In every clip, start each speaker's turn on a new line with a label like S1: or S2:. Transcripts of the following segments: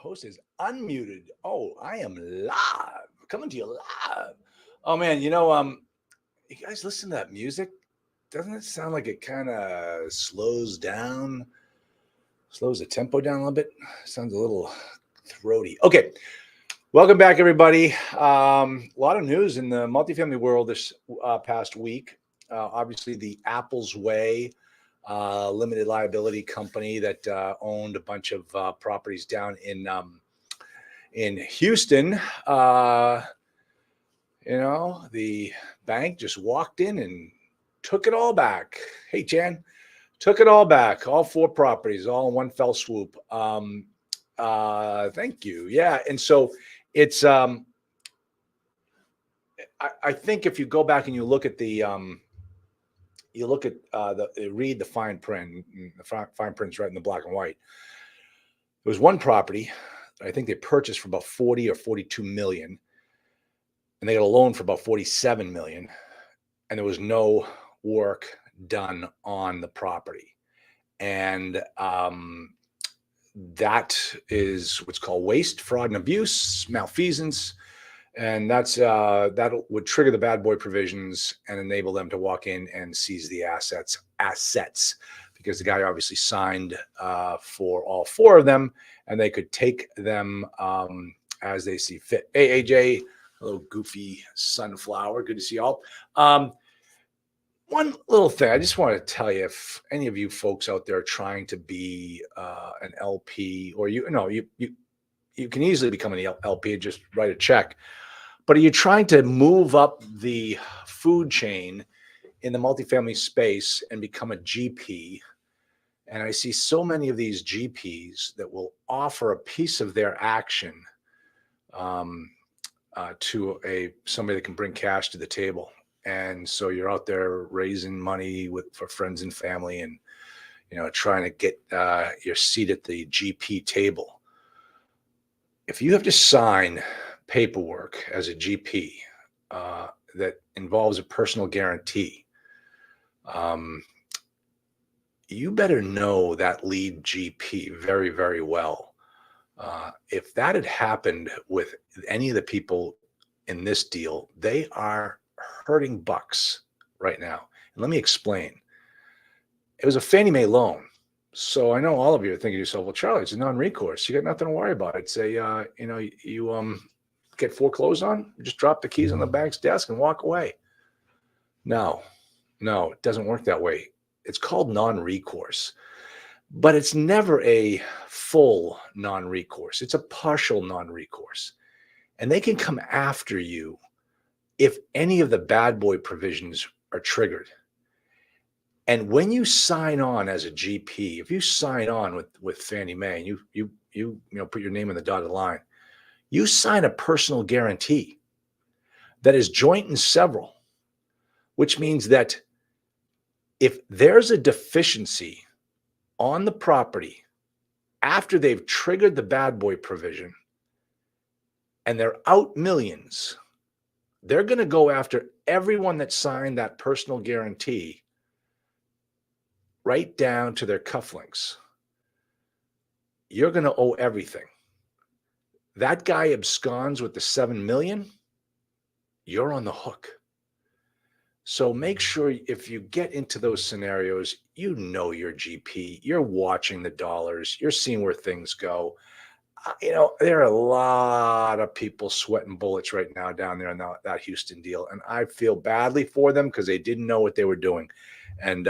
S1: host is unmuted. Oh, I am live, coming to you live. Oh man, you guys listen to that music? Doesn't it sound like it kind of slows the tempo down a little bit? Sounds a little throaty. Okay, welcome back, everybody. A lot of news in the multifamily world this past week. Obviously, the Apple's Way limited liability company that owned a bunch of properties down in Houston. The bank just walked in and took it all back. Hey, Jan, took it all back, all 4 properties, all in one fell swoop. Thank you. Yeah, and so it's I think if you go back and you look at the read the fine print. The fine print's right in the black and white. There was one property I think they purchased for about 40 or 42 million, and they got a loan for about 47 million, and there was no work done on the property. And that is what's called waste, fraud, and abuse, malfeasance. And that would trigger the bad boy provisions and enable them to walk in and seize the assets, because the guy obviously signed for all 4 of them, and they could take them as they see fit. Hey, AJ, hello, goofy sunflower. Good to see y'all. One little thing I just want to tell you, if any of you folks out there are trying to be an LP, or you can easily become an LP and just write a check. But are you trying to move up the food chain in the multifamily space and become a GP? And I see so many of these GPs that will offer a piece of their action to somebody that can bring cash to the table. And so you're out there raising money for friends and family, and trying to get your seat at the GP table. If you have to sign paperwork as a GP that involves a personal guarantee, you better know that lead GP very, very well. If that had happened with any of the people in this deal, they are hurting bucks right now. And let me explain. It was a Fannie Mae loan. So I know all of you are thinking to yourself, well, Charlie, it's a non-recourse. You got nothing to worry about. It's you get foreclosed on, just drop the keys on the bank's desk and walk away. No, it doesn't work that way. It's called non-recourse, but it's never a full non-recourse. It's a partial non-recourse, and they can come after you if any of the bad boy provisions are triggered. And when you sign on as a GP, if you sign on with Fannie Mae and you put your name in the dotted line, you sign a personal guarantee that is joint and several, which means that if there's a deficiency on the property after they've triggered the bad boy provision and they're out millions, they're going to go after everyone that signed that personal guarantee, right down to their cufflinks. You're going to owe everything. That guy absconds with the 7 million, you're on the hook. So make sure if you get into those scenarios, your GP, you're watching the dollars, you're seeing where things go. There are a lot of people sweating bullets right now down there in that Houston deal. And I feel badly for them because they didn't know what they were doing. And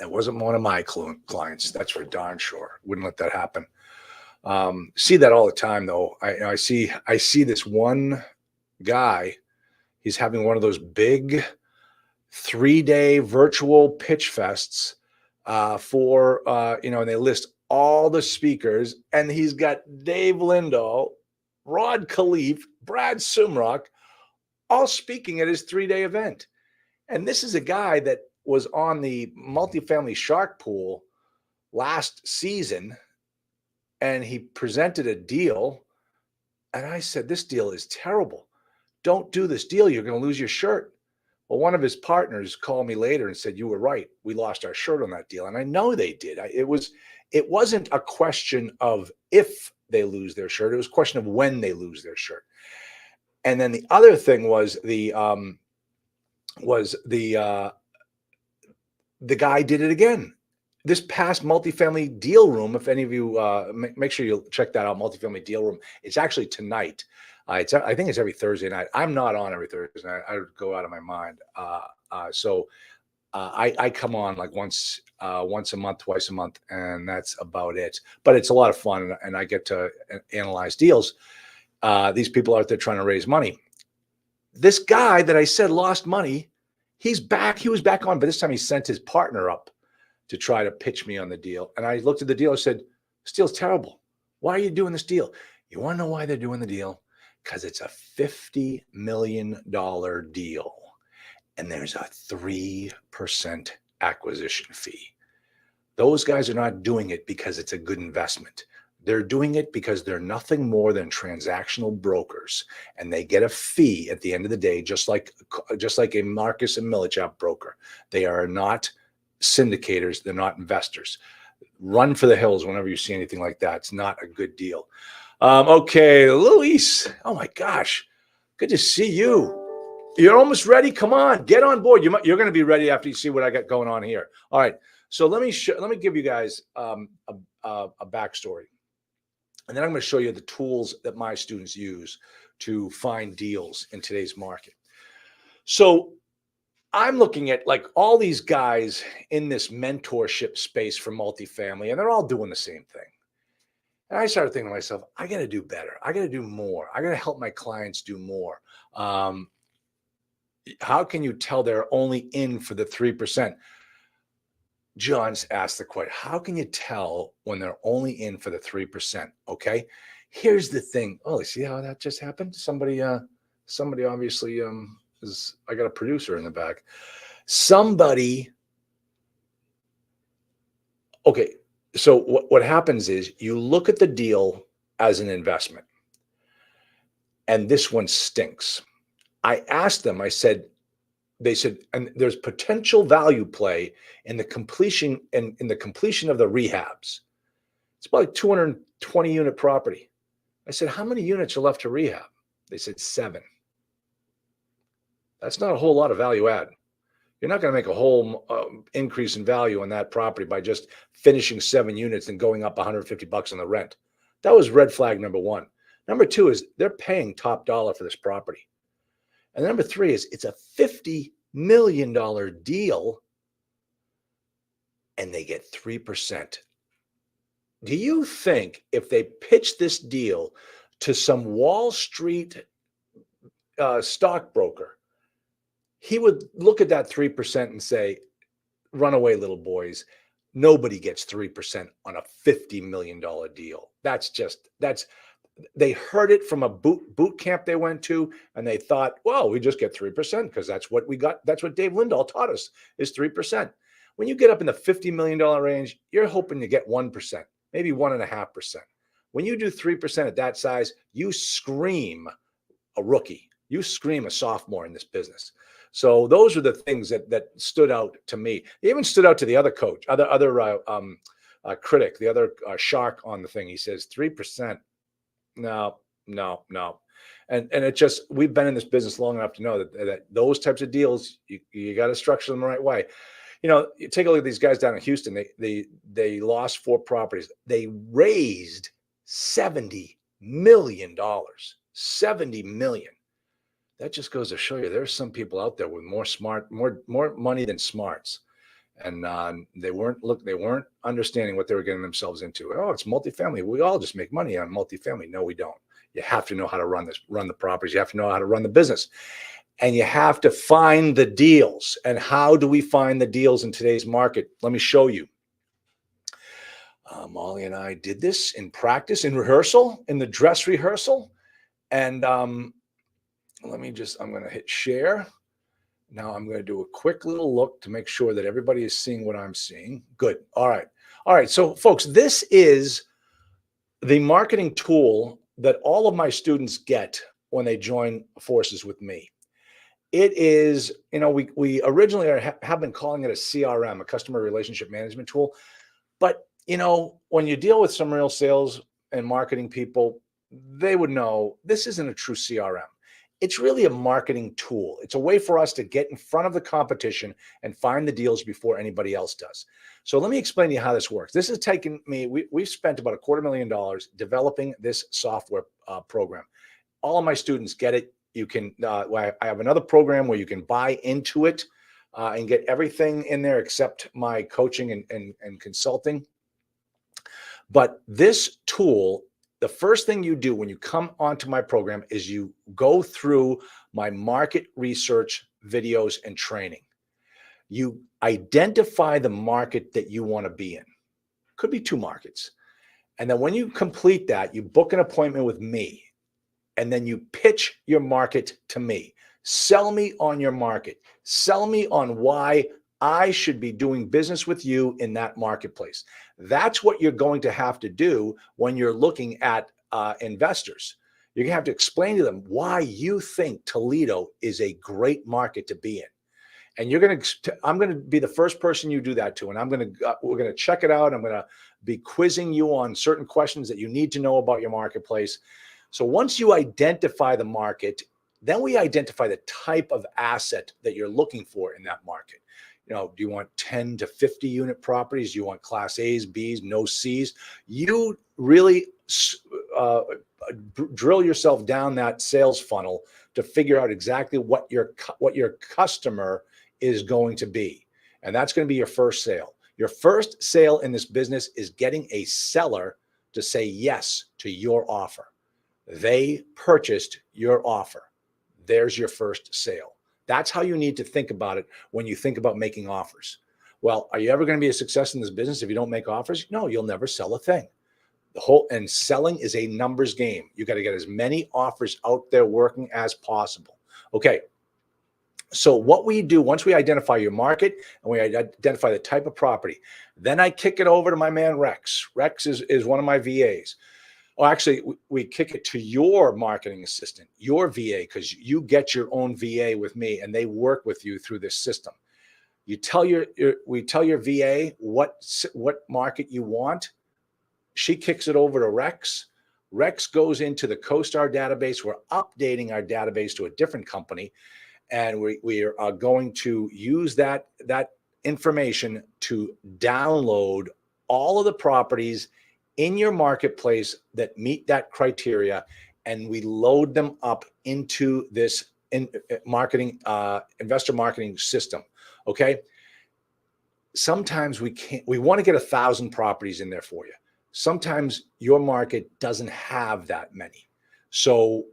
S1: it wasn't one of my clients. That's for darn sure. Wouldn't let that happen. See that all the time, though. I see this one guy. He's having one of those big 3-day virtual pitch fests and they list all the speakers, and he's got Dave Lindahl, Rod Khleif, Brad Sumrock, all speaking at his 3-day event. And this is a guy that was on the multifamily shark pool last season, and he presented a deal. And I said, this deal is terrible. Don't do this deal. You're going to lose your shirt. Well, one of his partners called me later and said, you were right. We lost our shirt on that deal. And I know they did. It wasn't a question of if they lose their shirt. It was a question of when they lose their shirt. And then the other thing was the guy did it again. This past multifamily deal room, if any of you make sure you check that out, multifamily deal room. It's actually tonight. I think it's every Thursday night. I'm not on every Thursday night. I go out of my mind. So I come on like once a month, twice a month, and that's about it. But it's a lot of fun, and I get to analyze deals. These people out there trying to raise money. This guy that I said lost money, he's back. He was back on, but this time he sent his partner up to try to pitch me on the deal. And I looked at the deal and said, this deal's terrible. Why are you doing this deal? You want to know why they're doing the deal? Because it's a $50 million deal. And there's a 3% acquisition fee. Those guys are not doing it because it's a good investment. They're doing it because they're nothing more than transactional brokers, and they get a fee at the end of the day, just like a Marcus and Millichap broker. They are not syndicators. They're not investors. Run for the hills whenever you see anything like that. It's not a good deal. Okay, Luis. Oh my gosh, good to see you. You're almost ready. Come on, get on board. You're going to be ready after you see what I got going on here. All right. So let me give you guys a backstory. And then I'm going to show you the tools that my students use to find deals in today's market. So I'm looking at like all these guys in this mentorship space for multifamily, and they're all doing the same thing. And I started thinking to myself, I got to do better. I got to do more. I got to help my clients do more. How can you tell they're only in for the 3%? John's asked the question, how can you tell when they're only in for the 3%? Okay, here's the thing. Oh, see how that just happened? Somebody obviously I got a producer in the back. Okay, so what happens is you look at the deal as an investment, and this one stinks. I asked them, they said, and there's potential value play in the completion and in the completion of the rehabs. It's about like 220 unit property. I said, how many units are left to rehab? They said 7. That's not a whole lot of value add. You're not going to make a whole increase in value on that property by just finishing 7 units and going up $150 on the rent. That was red flag number 1. Number 2 is they're paying top dollar for this property. And number 3 is it's a $50 million deal and they get 3%. Do you think if they pitch this deal to some Wall Street stockbroker, he would look at that 3% and say, run away, little boys. Nobody gets 3% on a $50 million deal. They heard it from a boot camp they went to, and they thought, well, we just get 3% because that's what we got. That's what Dave Lindahl taught us is 3%. When you get up in the $50 million range, you're hoping to get 1%, maybe 1.5%. When you do 3% at that size, you scream a rookie. You scream a sophomore in this business. So those are the things that stood out to me. They even stood out to the other coach, other critic, the other shark on the thing. He says 3%. No. And it just, we've been in this business long enough to know that those types of deals, you got to structure them the right way. You know, you take a look at these guys down in Houston. They lost 4 properties. They raised $70 million. $70 million. That just goes to show you there's some people out there with more money than smarts. And they weren't understanding what they were getting themselves into. Oh, it's multifamily. We all just make money on multifamily. No, we don't. You have to know how to run the properties. You have to know how to run the business, and you have to find the deals. And how do we find the deals in today's market? Let me show you. Molly and I did this in practice, in rehearsal, in the dress rehearsal. And I'm going to hit share. Now I'm going to do a quick little look to make sure that everybody is seeing what I'm seeing. Good. All right. So folks, this is the marketing tool that all of my students get when they join forces with me. It is, we originally have been calling it a CRM, a customer relationship management tool. But, when you deal with some real sales and marketing people, they would know this isn't a true CRM. It's really a marketing tool. It's a way for us to get in front of the competition and find the deals before anybody else does. So let me explain to you how this works. This has taken me, we've spent about $250,000 developing this software program. All of my students get it. You can, I have another program where you can buy into it and get everything in there except my coaching and consulting. But this tool, the first thing you do when you come onto my program is you go through my market research videos and training. You identify the market that you want to be in. Could be 2 markets. And then when you complete that, you book an appointment with me. And then you pitch your market to me. Sell me on your market. Sell me on why I should be doing business with you in that marketplace. That's what you're going to have to do when you're looking at investors. You're going to have to explain to them why you think Toledo is a great market to be in. And I'm going to be the first person you do that to. And we're going to check it out. I'm going to be quizzing you on certain questions that you need to know about your marketplace. So once you identify the market, then we identify the type of asset that you're looking for in that market. Do you want 10 to 50 unit properties? Do you want class A's, B's, no C's? You really drill yourself down that sales funnel to figure out exactly what your customer is going to be. And that's going to be your first sale. Your first sale in this business is getting a seller to say yes to your offer. They purchased your offer. There's your first sale. That's how you need to think about it when you think about making offers. Well, are you ever going to be a success in this business if you don't make offers? No, you'll never sell a thing. And selling is a numbers game. You got to get as many offers out there working as possible. Okay. So what we do once we identify your market and we identify the type of property, then I kick it over to my man Rex. Rex is one of my VAs. Oh, actually, we kick it to your marketing assistant, your VA, because you get your own VA with me, and they work with you through this system. We tell your VA what market you want. She kicks it over to Rex. Rex goes into the CoStar database. We're updating our database to a different company, and we are going to use that information to download all of the properties in your marketplace that meet that criteria, and we load them up into this investor marketing system. Okay. Sometimes we want to get 1,000 properties in there for you. Sometimes your market doesn't have that many. So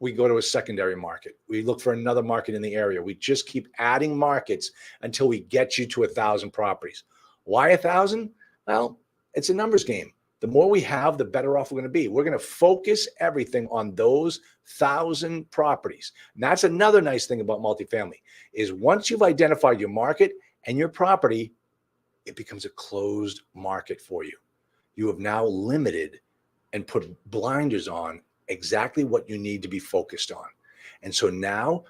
S1: we go to a secondary market. We look for another market in the area. We just keep adding markets until we get you to 1,000 properties. Why 1,000? Well, it's a numbers game. The more we have, the better off we're going to be. We're going to focus everything on those 1,000 properties. And that's another nice thing about multifamily is once you've identified your market and your property, it becomes a closed market for you. You have now limited and put blinders on exactly what you need to be focused on. And so now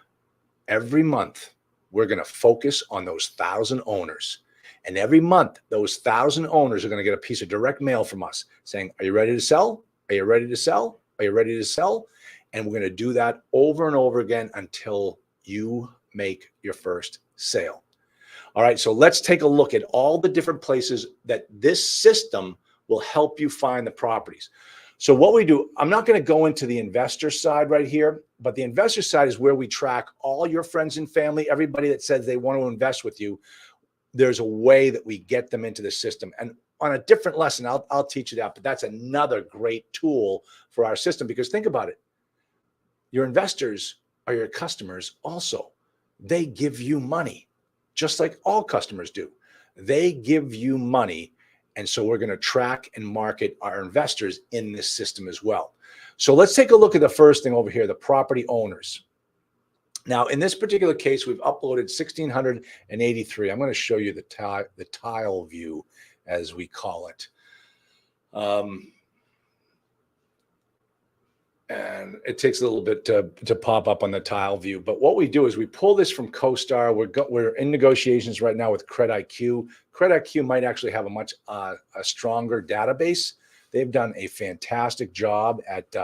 S1: every month, we're going to focus on those 1,000 owners. And every month, those 1,000 owners are going to get a piece of direct mail from us saying, are you ready to sell? Are you ready to sell? Are you ready to sell? And we're going to do that over and over again until you make your first sale. All right, so let's take a look at all the different places that this system will help you find the properties. So what we do, I'm not going to go into the investor side right here, but the investor side is where we track all your friends and family, everybody that says they want to invest with you. There's a way that we get them into the system. And on a different lesson, I'll teach you that, but that's another great tool for our system because think about it. Your investors are your customers also. They give you money, just like all customers do. They give you money. And so we're going to track and market our investors in this system as well. So let's take a look at the first thing over here, the property owners. Now, in this particular case, we've uploaded 1,683. I'm going to show you the tile view, as we call it. And it takes a little bit to pop up on the tile view. But what we do is we pull this from CoStar. We're in negotiations right now with CredIQ. CredIQ might actually have a much stronger database. They've done a fantastic job at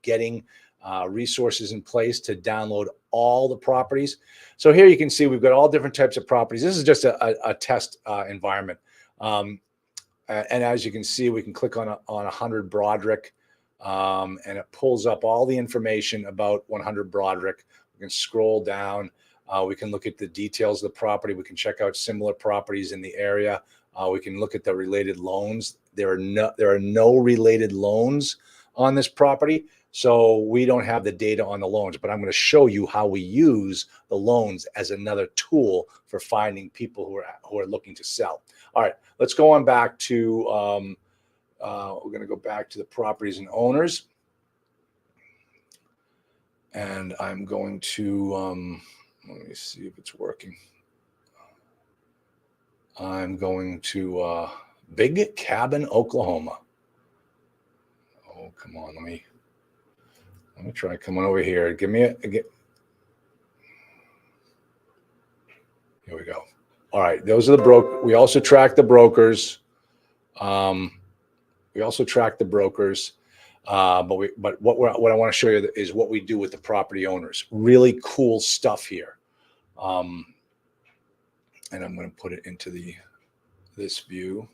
S1: getting resources in place to download all the properties. So here you can see we've got all different types of properties. This is just a test environment. And as you can see, we can click on 100 Broderick, and it pulls up all the information about 100 Broderick. We can scroll down. We can look at the details of the property. We can check out similar properties in the area. We can look at the related loans. There are no related loans on this property, so we don't have the data on the loans. But I'm going to show you how we use the loans as another tool for finding people who are looking to sell. All right, let's go on back to. We're going to go back to the properties and owners, and I'm going to. Let me see if it's working. I'm going to Big Cabin, Oklahoma. Oh, come on. Let me try coming over here. Give me here we go. All right. Those are the brokers. We also track the brokers. But what I want to show you is what we do with the property owners. Really cool stuff here. And I'm going to put it into this view.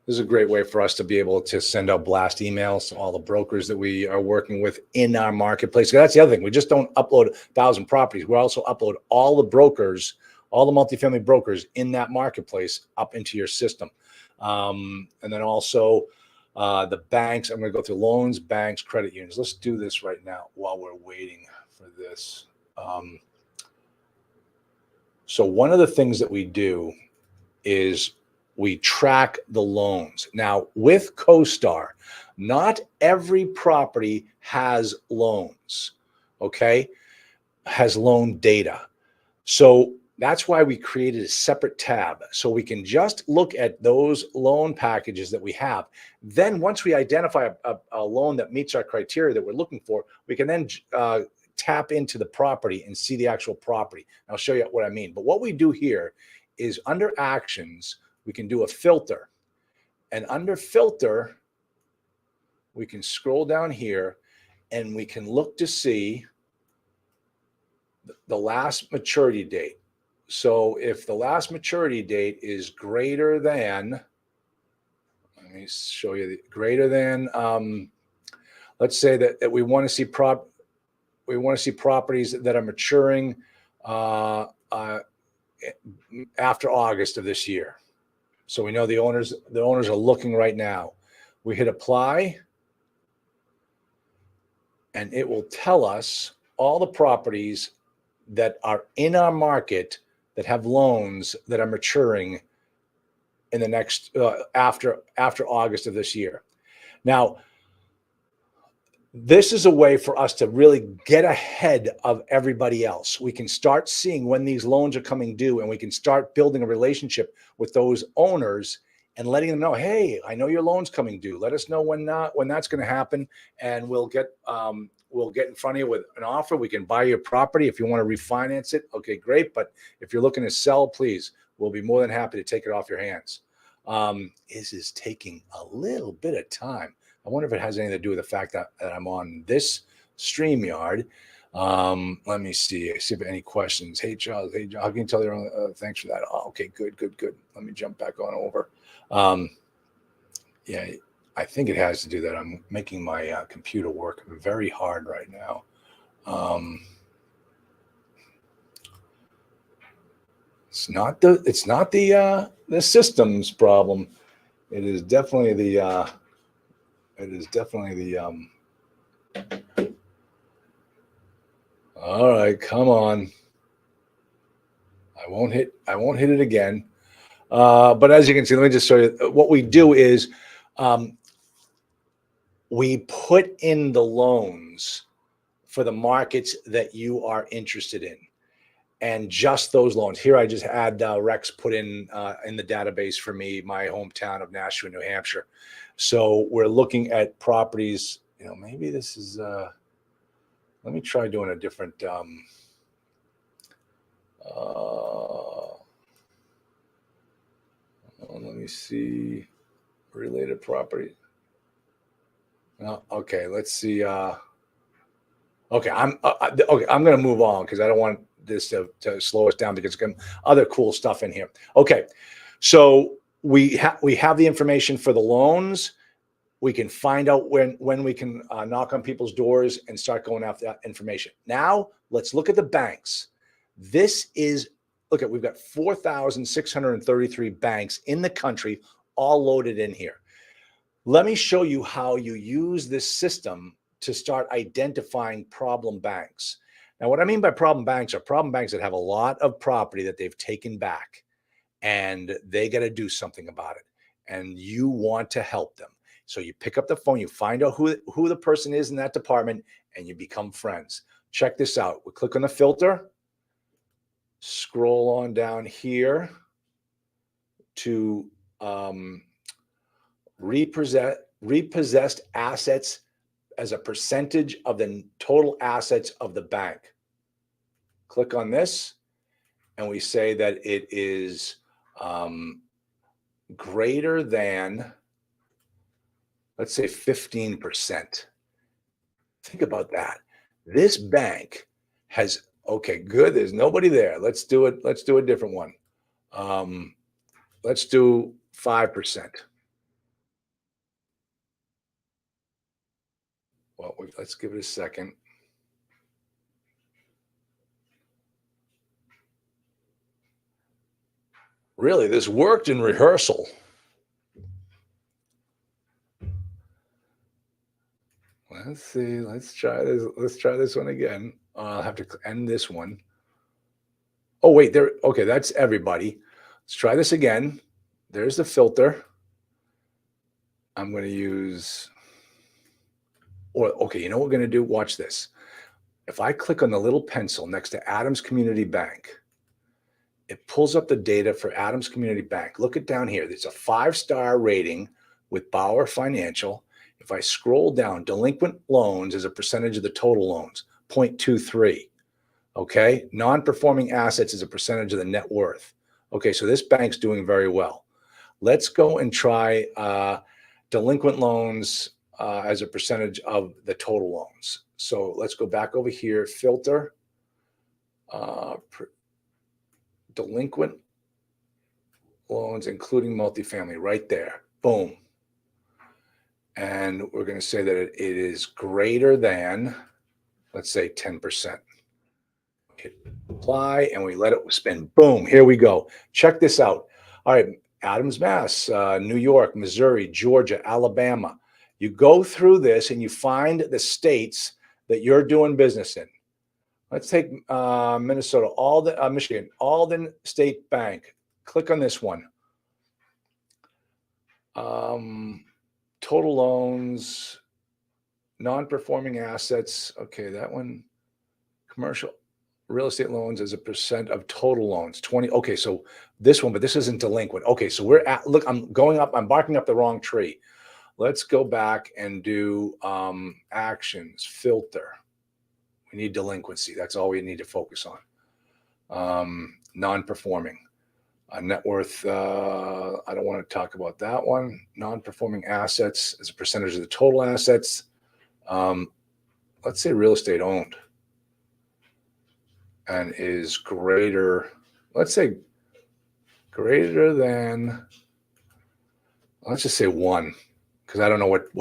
S1: This is a great way for us to be able to send out blast emails to all the brokers that we are working with in our marketplace. That's the other thing. We just don't upload 1,000 properties. We also upload all the brokers, all the multifamily brokers in that marketplace up into your system. And then also the banks. I'm going to go through loans, banks, credit unions. Let's do this right now while we're waiting for this. So one of the things that we do is we track the loans. Now, with CoStar, not every property has loans, okay? Has loan data. So that's why we created a separate tab. So we can just look at those loan packages that we have. Then once we identify a loan that meets our criteria that we're looking for, we can then tap into the property and see the actual property. I'll show you what I mean. But what we do here is under actions, we can do a filter. And under filter, we can scroll down here and we can look to see the last maturity date. So if the last maturity date is greater than, let me show you the greater than, let's say that we want to see properties that are maturing after August of this year. So we know the owners are looking right now. We hit apply, and it will tell us all the properties that are in our market that have loans that are maturing in the next after August of this year. Now, this is a way for us to really get ahead of everybody else. We can start seeing when these loans are coming due, and we can start building a relationship with those owners and letting them know, hey, I know your loan's coming due. Let us know when that's going to happen, and we'll get in front of you with an offer. We can buy your property if you want to refinance it. Okay, great. But if you're looking to sell, please, we'll be more than happy to take it off your hands. This is taking a little bit of time. I wonder if it has anything to do with the fact that I'm on this StreamYard. Let me see if any questions. Hey, Charles. Hey, John, how can you tell your own? Thanks for that. Oh, okay, good. Let me jump back on over. Yeah, I think it has to do that. I'm making my computer work very hard right now. It's not the system's problem. It is definitely the. All right, come on. I won't hit it again. But as you can see, let me just show you what we do is we put in the loans for the markets that you are interested in, and just those loans. Here, I just had Rex put in the database for me, my hometown of Nashua, New Hampshire. So we're looking at properties. Maybe this is. Let me try doing a different. me see. Related property. Okay, let's see. Okay, I'm going to move on because I don't want this to slow us down because there's other cool stuff in here. Okay, so we have the information for the loans. We can find out when we can knock on people's doors and start going after that information. Now let's look at the banks. This is we've got 4,633 banks in the country, all loaded in here. Let me show you how you use this system to start identifying problem banks. Now, what I mean by problem banks are problem banks that have a lot of property that they've taken back and they got to do something about it. And you want to help them. So you pick up the phone, you find out who the person is in that department, and you become friends. Check this out. We click on the filter, scroll on down here to repossessed assets as a percentage of the total assets of the bank. Click on this, and we say that it is greater than, let's say, 15%. Think about that. This bank has, okay, good. There's nobody there. Let's do it. Let's do a different one. Let's do 5%. Well, let's give it a second. Really, this worked in rehearsal. Let's see. Let's try this. Let's try this one again. I'll have to end this one. Oh, wait, there. Okay, that's everybody. Let's try this again. There's the filter. I'm going to use, okay, you know what we're going to do? Watch this. If I click on the little pencil next to Adams Community Bank, it pulls up the data for Adams Community Bank. Look at down here. It's a 5-star rating with Bauer Financial. If I scroll down, delinquent loans as a percentage of the total loans, 0.23. Okay. Non-performing assets is a percentage of the net worth. Okay. So this bank's doing very well. Let's go and try delinquent loans as a percentage of the total loans. So let's go back over here, filter, delinquent loans, including multifamily, right there. Boom. And we're going to say that it is greater than, let's say, 10%. Hit apply, and we let it spin. Boom, here we go. Check this out. All right, Adams, Mass, New York, Missouri, Georgia, Alabama. You go through this and you find the states that you're doing business in. Let's take Minnesota, Michigan, Alden State Bank. Click on this one. Total loans, non-performing assets. Okay, that one. Commercial real estate loans as a percent of total loans, 20. Okay, so this one, but this isn't delinquent. Okay, so we're at, look, I'm barking up the wrong tree. Let's go back and do actions, filter. We need delinquency. That's all we need to focus on. Non-performing. Net worth, I don't want to talk about that one. Non-performing assets as a percentage of the total assets. Let's say real estate owned and is greater, let's say greater than, let's just say 1, because I don't know what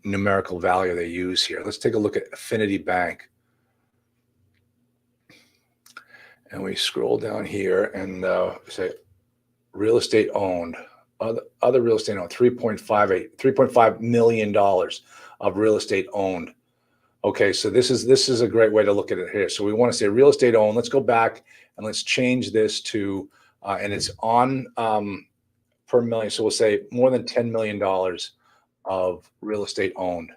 S1: numerical value they use here. Let's take a look at Affinity Bank. And we scroll down here and say real estate owned, other real estate owned, $3.5 million of real estate owned. Okay, so this is a great way to look at it here. So we want to say real estate owned. Let's go back and let's change this to, and it's on per million. So we'll say more than $10 million of real estate owned.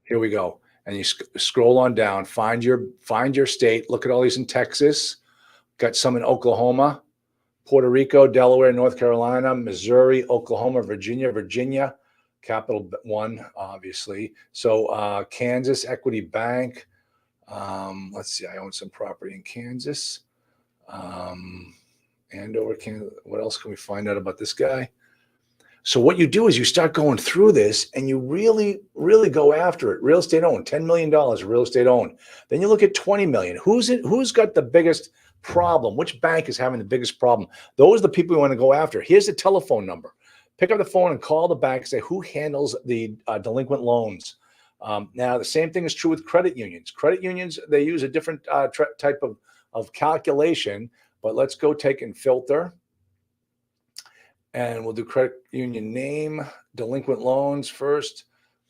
S1: Here we go. And you scroll on down, find your state. Look at all these in Texas. Got some in Oklahoma, Puerto Rico, Delaware, North Carolina, Missouri, Oklahoma, Virginia, Capital One, obviously. So Kansas Equity Bank. Let's see, I own some property in Kansas. Andover, Canada. What else can we find out about this guy? So what you do is you start going through this and you really, really go after it. Real estate owned, $10 million real estate owned. Then you look at 20 million. Who's got the biggest problem? Which bank is having the biggest problem? Those are the people you want to go after. Here's the telephone number. Pick up the phone and call the bank and say, who handles the delinquent loans? Now, the same thing is true with credit unions. Credit unions, they use a different type of calculation, but let's go take and filter. And we'll do credit union name, delinquent loans first.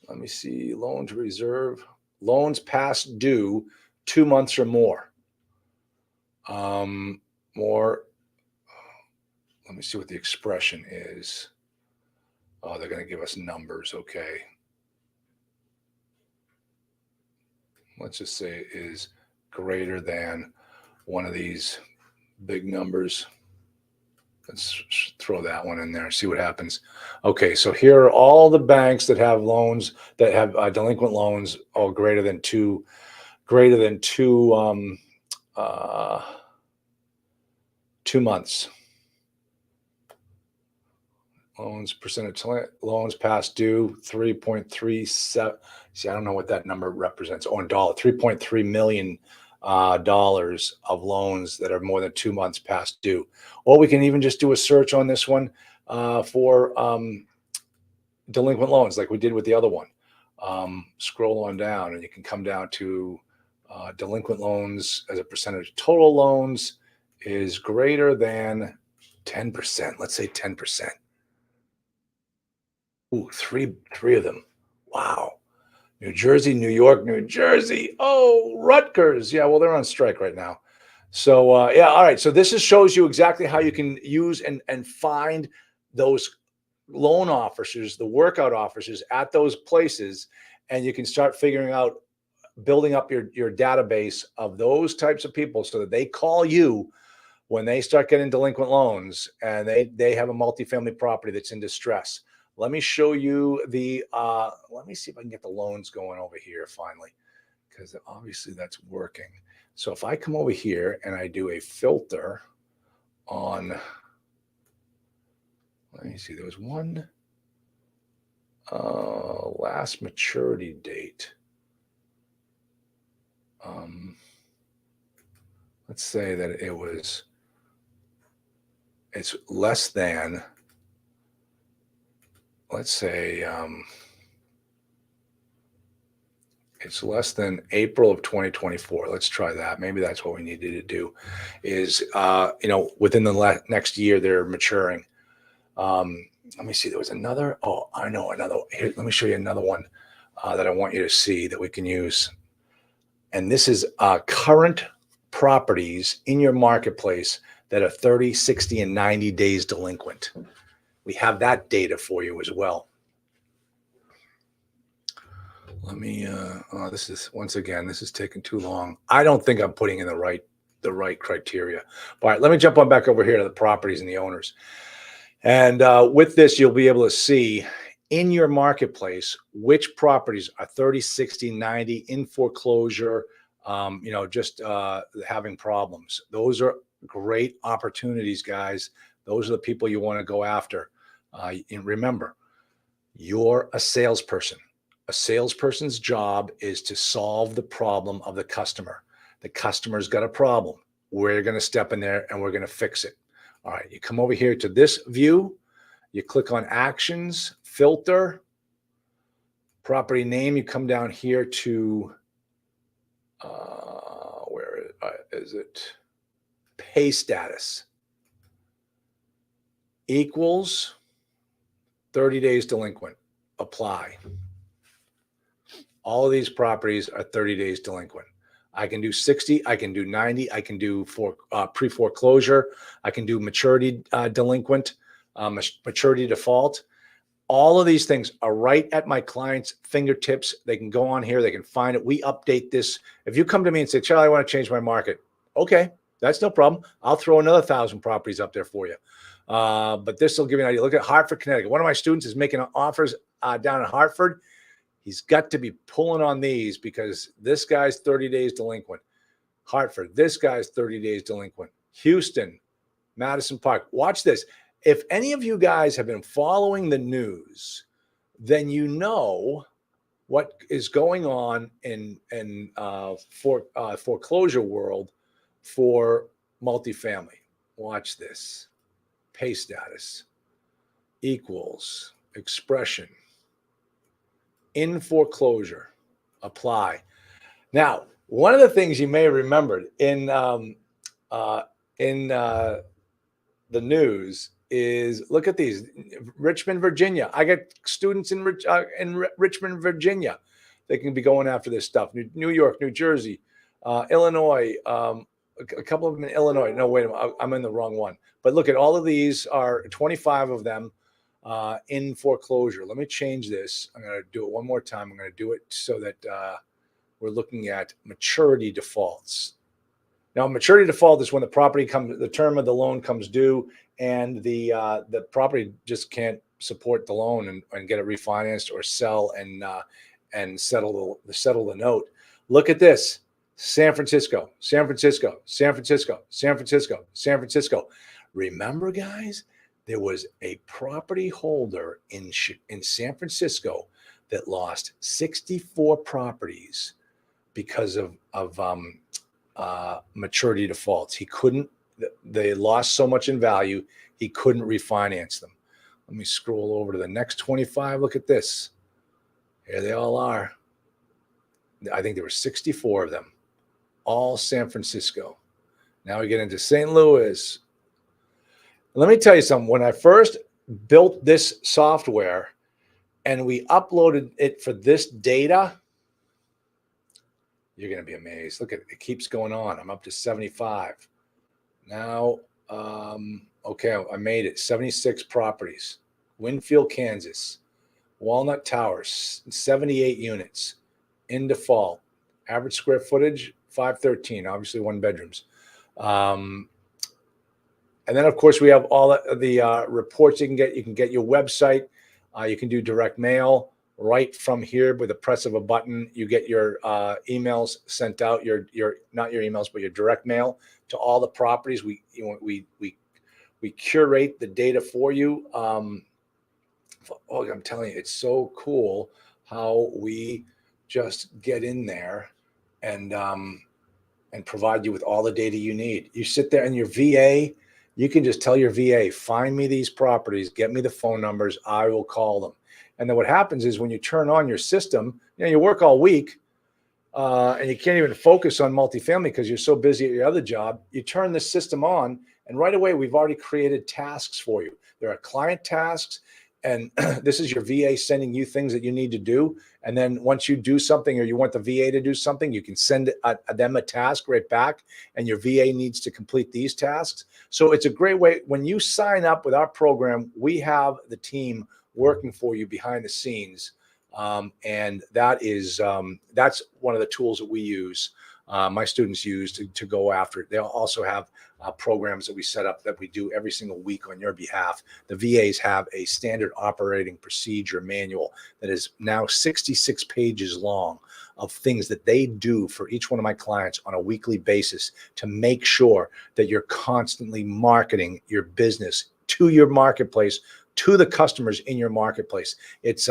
S1: Let me see, loan to reserve, loans past due 2 months or more. Let me see what the expression is. Oh, they're going to give us numbers. Okay. Let's just say it is greater than one of these big numbers. Let's throw that one in there and see what happens. Okay, so here are all the banks that have loans that have delinquent loans, all greater than two months. Loans percentage loans past due 3.37. See, I don't know what that number represents. Oh, in dollar, $3.3 million dollars of loans that are more than 2 months past due. Or we can even just do a search on this one for delinquent loans, like we did with the other one. Scroll on down, and you can come down to delinquent loans as a percentage of total loans is greater than 10%. Let's say 10%. Ooh, three of them. Wow. New Jersey, New York, New Jersey. Oh, Rutgers. Yeah, well, they're on strike right now. So, yeah, all right. So this shows you exactly how you can use and find those loan officers, the workout officers at those places, and you can start figuring out, building up your database of those types of people so that they call you when they start getting delinquent loans and they have a multifamily property that's in distress. Let me show you let me see if I can get the loans going over here finally, because obviously that's working. So if I come over here and I do a filter on, let me see, there was one last maturity date. Let's say that it's less than, let's say it's less than April of 2024. Let's try that. Maybe that's what we needed to do is, within the next year, they're maturing. Let me see. There was another. Oh, I know another. Here, let me show you another one that I want you to see that we can use. And this is current properties in your marketplace that are 30, 60, and 90 days delinquent. We have that data for you as well. Let me, this is, once again, this is taking too long. I don't think I'm putting in the right criteria. All right, let me jump on back over here to the properties and the owners. And with this, you'll be able to see in your marketplace which properties are 30, 60, 90 in foreclosure, just having problems. Those are great opportunities, guys. Those are the people you want to go after. And remember, you're a salesperson. A salesperson's job is to solve the problem of the customer. The customer's got a problem. We're going to step in there and we're going to fix it. All right, you come over here to this view. You click on actions, filter, property name. You come down here to, where is it? Pay status equals 30 days delinquent. Apply. All of these properties are 30 days delinquent. I can do 60, I can do 90, I can do pre-foreclosure, I can do maturity delinquent, maturity default. All of these things are right at my client's fingertips. They can go on here, they can find it. We update this. If you come to me and say, Charlie, I want to change my market. Okay, that's no problem. I'll throw another 1,000 properties up there for you. But this will give you an idea. Look at Hartford, Connecticut. One of my students is making offers down in Hartford. He's got to be pulling on these because this guy's 30 days delinquent. Hartford, this guy's 30 days delinquent. Houston, Madison Park. Watch this. If any of you guys have been following the news, then you know what is going on in foreclosure world for multifamily. Watch this. Pay status equals expression in foreclosure. Apply. Now, one of the things you may have remembered in the news is, look at these. Richmond, Virginia. I got students in Richmond, Virginia. They can be going after this stuff. New York, New Jersey, Illinois, a couple of them in Illinois. No, wait a minute. I'm in the wrong one. But look at all of these are 25 of them in foreclosure. Let me change this. I'm going to do it one more time. I'm going to do it so that we're looking at maturity defaults. Now, maturity default is when the term of the loan comes due, and the property just can't support the loan and get it refinanced or sell and settle the note. Look at this: San Francisco, San Francisco, San Francisco, San Francisco, San Francisco. Remember, guys, there was a property holder in San Francisco that lost 64 properties because of maturity defaults. They lost so much in value, he couldn't refinance them. Let me scroll over to the next 25. Look at this. Here they all are. I think there were 64 of them, all San Francisco. Now we get into St. Louis. Let me tell you something. When I first built this software and we uploaded it for this data, you're going to be amazed. Look at it. It keeps going on. I'm up to 75. Now, okay, I made it. 76 properties. Winfield, Kansas. Walnut Towers, 78 units. In default. Average square footage, 513. Obviously, one bedrooms. And then, of course, we have all the reports you can get. You can get your website. You can do direct mail. Right from here with the press of a button, you get your emails sent out. Your not your emails, but your direct mail to all the properties. We curate the data for you. I'm telling you, it's so cool how we just get in there and provide you with all the data you need. You sit there and your VA, you can just tell your VA, find me these properties, get me the phone numbers, I will call them. And then what happens is when you turn on your system, you work all week and you can't even focus on multifamily because you're so busy at your other job. You turn the system on and right away, we've already created tasks for you. There are client tasks, and this is your VA sending you things that you need to do. And then once you do something or you want the VA to do something, you can send them a task right back, and your VA needs to complete these tasks. So it's a great way. When you sign up with our program, we have the team working for you behind the scenes. And that's one of the tools that we use, my students use to go after it. They'll also have programs that we set up that we do every single week on your behalf. The VAs have a standard operating procedure manual that is now 66 pages long of things that they do for each one of my clients on a weekly basis to make sure that you're constantly marketing your business to your marketplace, to the customers in your marketplace. It's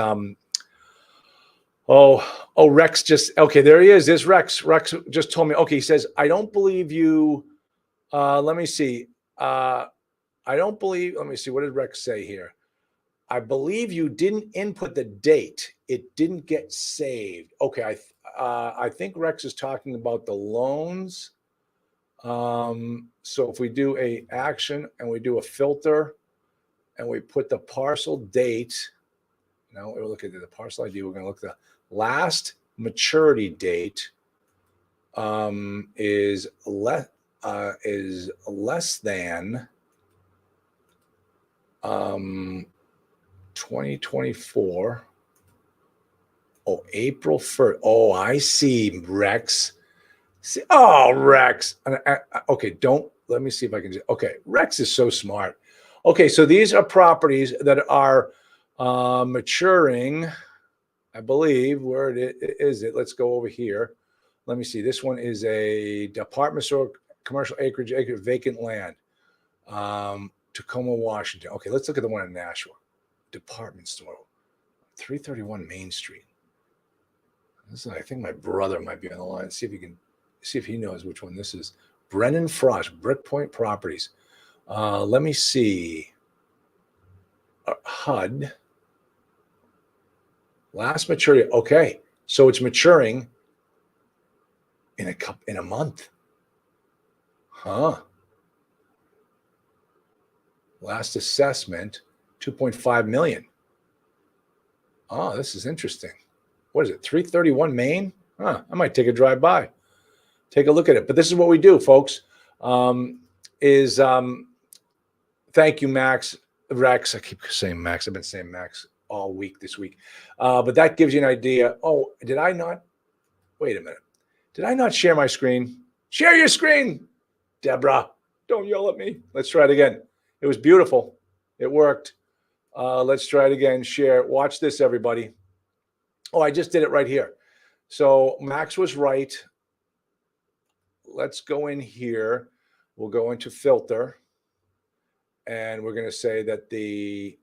S1: Rex just, okay, there he is. This Rex just told me, okay, he says, I don't believe you. Let me see. Let me see. What did Rex say here? I believe you didn't input the date. It didn't get saved. Okay. I think Rex is talking about the loans. So if we do a action and we do a filter and we put the parcel date, now we'll look at the parcel ID. We're going to look at the last maturity date is less than 2024. Oh, April 1st. Oh, I see, Rex. Rex. Okay, let me see if I can. Okay, Rex is so smart. Okay, so these are properties that are maturing. I believe where is it? Let's go over here. Let me see. This one is a apartment or commercial acreage vacant land. Tacoma, Washington. Okay, let's look at the one in Nashua. Department store, 331 Main Street. This is, I think my brother might be on the line. See if he knows which one this is. Brennan Frost, Brickpoint Properties. Let me see. HUD. Last maturity. Okay, so it's maturing in a month. Huh. Last assessment, 2.5 million. Oh, this is interesting. What is it? 331 Main? Huh. I might take a drive by. Take a look at it. But this is what we do, folks. Thank you, Max. Rex. I keep saying Max. I've been saying Max all week this week. But that gives you an idea. Oh, did I not? Wait a minute. Did I not share my screen? Share your screen, Deborah. Don't yell at me. Let's try it again. It was beautiful. It worked. Let's try it again. Share. Watch this, everybody. Oh, I just did it right here. So Max was right. Let's go in here. We'll go into filter. And we're going to say that the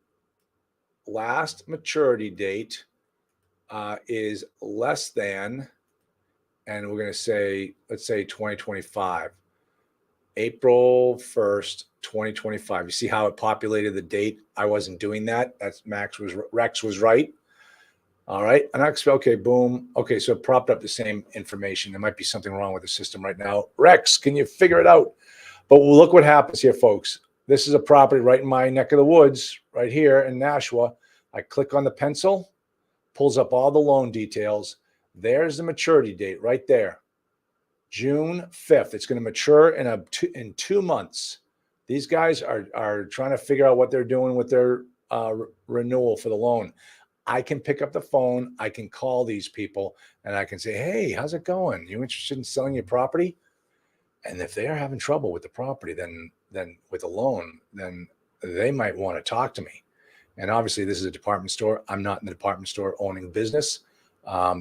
S1: last maturity date is less than, and we're going to say, let's say 2025. April 1st, 2025. You see how it populated the date? I wasn't doing that. That's Rex was right. All right. And okay, boom. Okay, so it propped up the same information. There might be something wrong with the system right now. Rex, can you figure it out? But look what happens here, folks. This is a property right in my neck of the woods, right here in Nashua. I click on the pencil, pulls up all the loan details. There's the maturity date right there. June 5th. It's going to mature in 2 months. These guys are trying to figure out what they're doing with their renewal for the loan. I can pick up the phone. I can call these people and I can say, hey, how's it going? You interested in selling your property? And if they are having trouble with the property, then with a loan, then they might want to talk to me. And obviously this is a department store. I'm not in the department store owning business.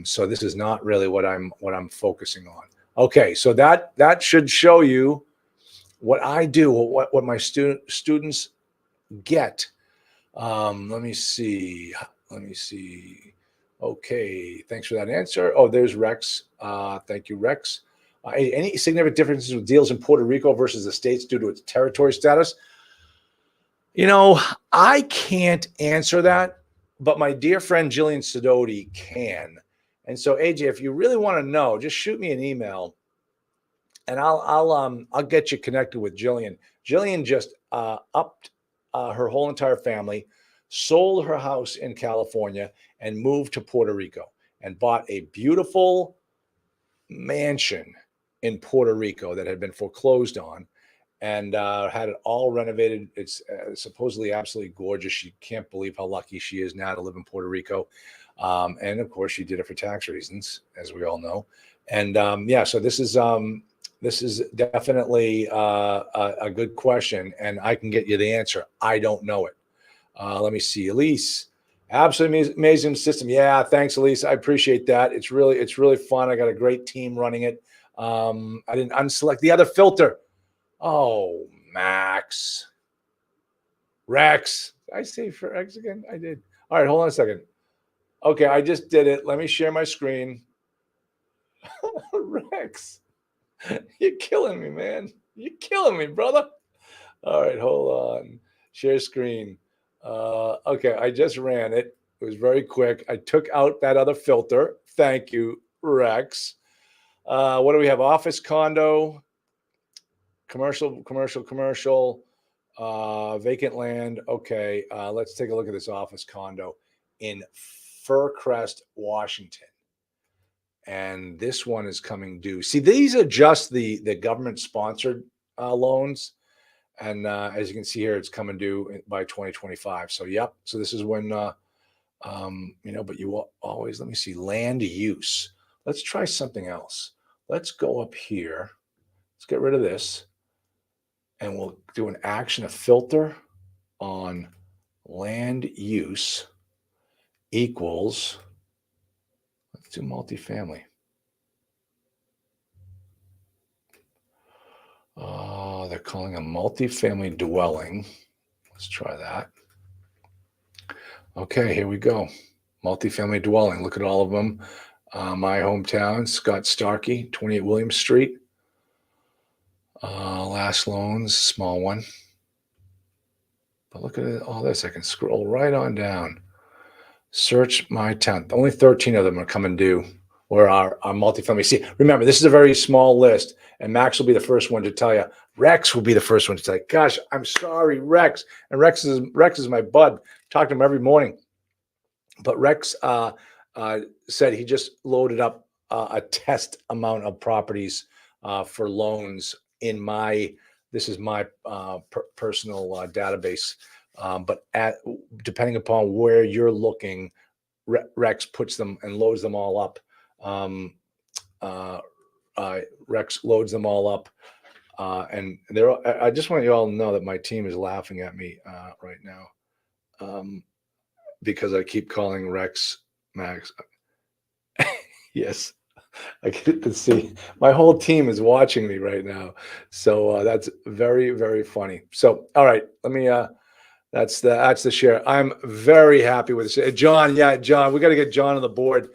S1: So this is not really what I'm focusing on. Okay, so that should show you what I do, what my students get. Let me see. Okay, thanks for that answer. Oh, there's Rex. Thank you, Rex. Any significant differences with deals in Puerto Rico versus the States due to its territory status? You know, I can't answer that, but my dear friend Jillian Sidoti can. And so, AJ, if you really want to know, just shoot me an email, and I'll get you connected with Jillian. Jillian just upped her whole entire family, sold her house in California, and moved to Puerto Rico and bought a beautiful mansion in Puerto Rico that had been foreclosed on, and had it all renovated. It's supposedly absolutely gorgeous. She can't believe how lucky she is now to live in Puerto Rico. And of course, she did it for tax reasons, as we all know. And yeah, so this is definitely a good question, and I can get you the answer. I don't know it. Let me see, Elise. Absolutely amazing system. Yeah, thanks, Elise. I appreciate that. It's really fun. I got a great team running it. I didn't unselect the other filter. Oh, Max. Rex. Did I say for Rex again? I did. All right, hold on a second. Okay, I just did it. Let me share my screen. Rex. You're killing me, man. You're killing me, brother. All right, hold on. Share screen. Okay, I just ran it. It was very quick. I took out that other filter. Thank you, Rex. What do we have? Office, condo, commercial, vacant land. Okay, let's take a look at this office condo in Furcrest, Washington. And this one is coming due. See, these are just the government-sponsored loans. And as you can see here, it's coming due by 2025. So, yep. So this is when, but you always, let me see, land use. Let's try something else. Let's go up here. Let's get rid of this. And we'll do an action, a filter on land use equals, let's do multifamily. They're calling a multifamily dwelling. Let's try that. Okay, here we go. Multifamily dwelling. Look at all of them. My hometown, Scott Starkey, 28 Williams Street. Last loans, small one. But look at all this. I can scroll right on down. Search my town. Only 13 of them are coming due, or are multifamily. See, remember, this is a very small list, and Max will be the first one to tell you. Rex will be the first one to tell you, gosh, I'm sorry, Rex. And Rex is my bud. Talk to him every morning. But Rex said he just loaded up a test amount of properties for loans in this is my personal database. But depending upon where you're looking, Rex puts them and loads them all up. Rex loads them all up. And I just want you all to know that my team is laughing at me right now because I keep calling Rex Max. Yes, I get to see my whole team is watching me right now. So that's very, very funny. So, all right, let me, that's the share. I'm very happy with this. John, John, we got to get John on the board.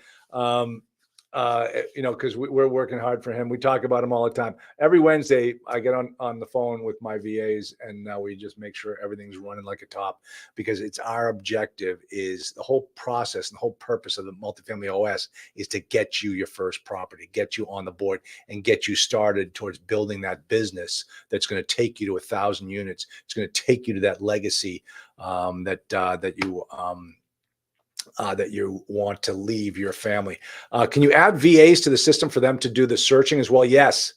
S1: Because we're working hard for him. We talk about him all the time. Every Wednesday, I get on the phone with my VAs, and now we just make sure everything's running like a top, because it's our objective is the whole process and the whole purpose of the Multifamily OS is to get you your first property, get you on the board, and get you started towards building that business that's going to take you to 1,000 units. It's going to take you to that legacy that you want to leave your family. Can you add VAs to the system for them to do the searching as well? Yes,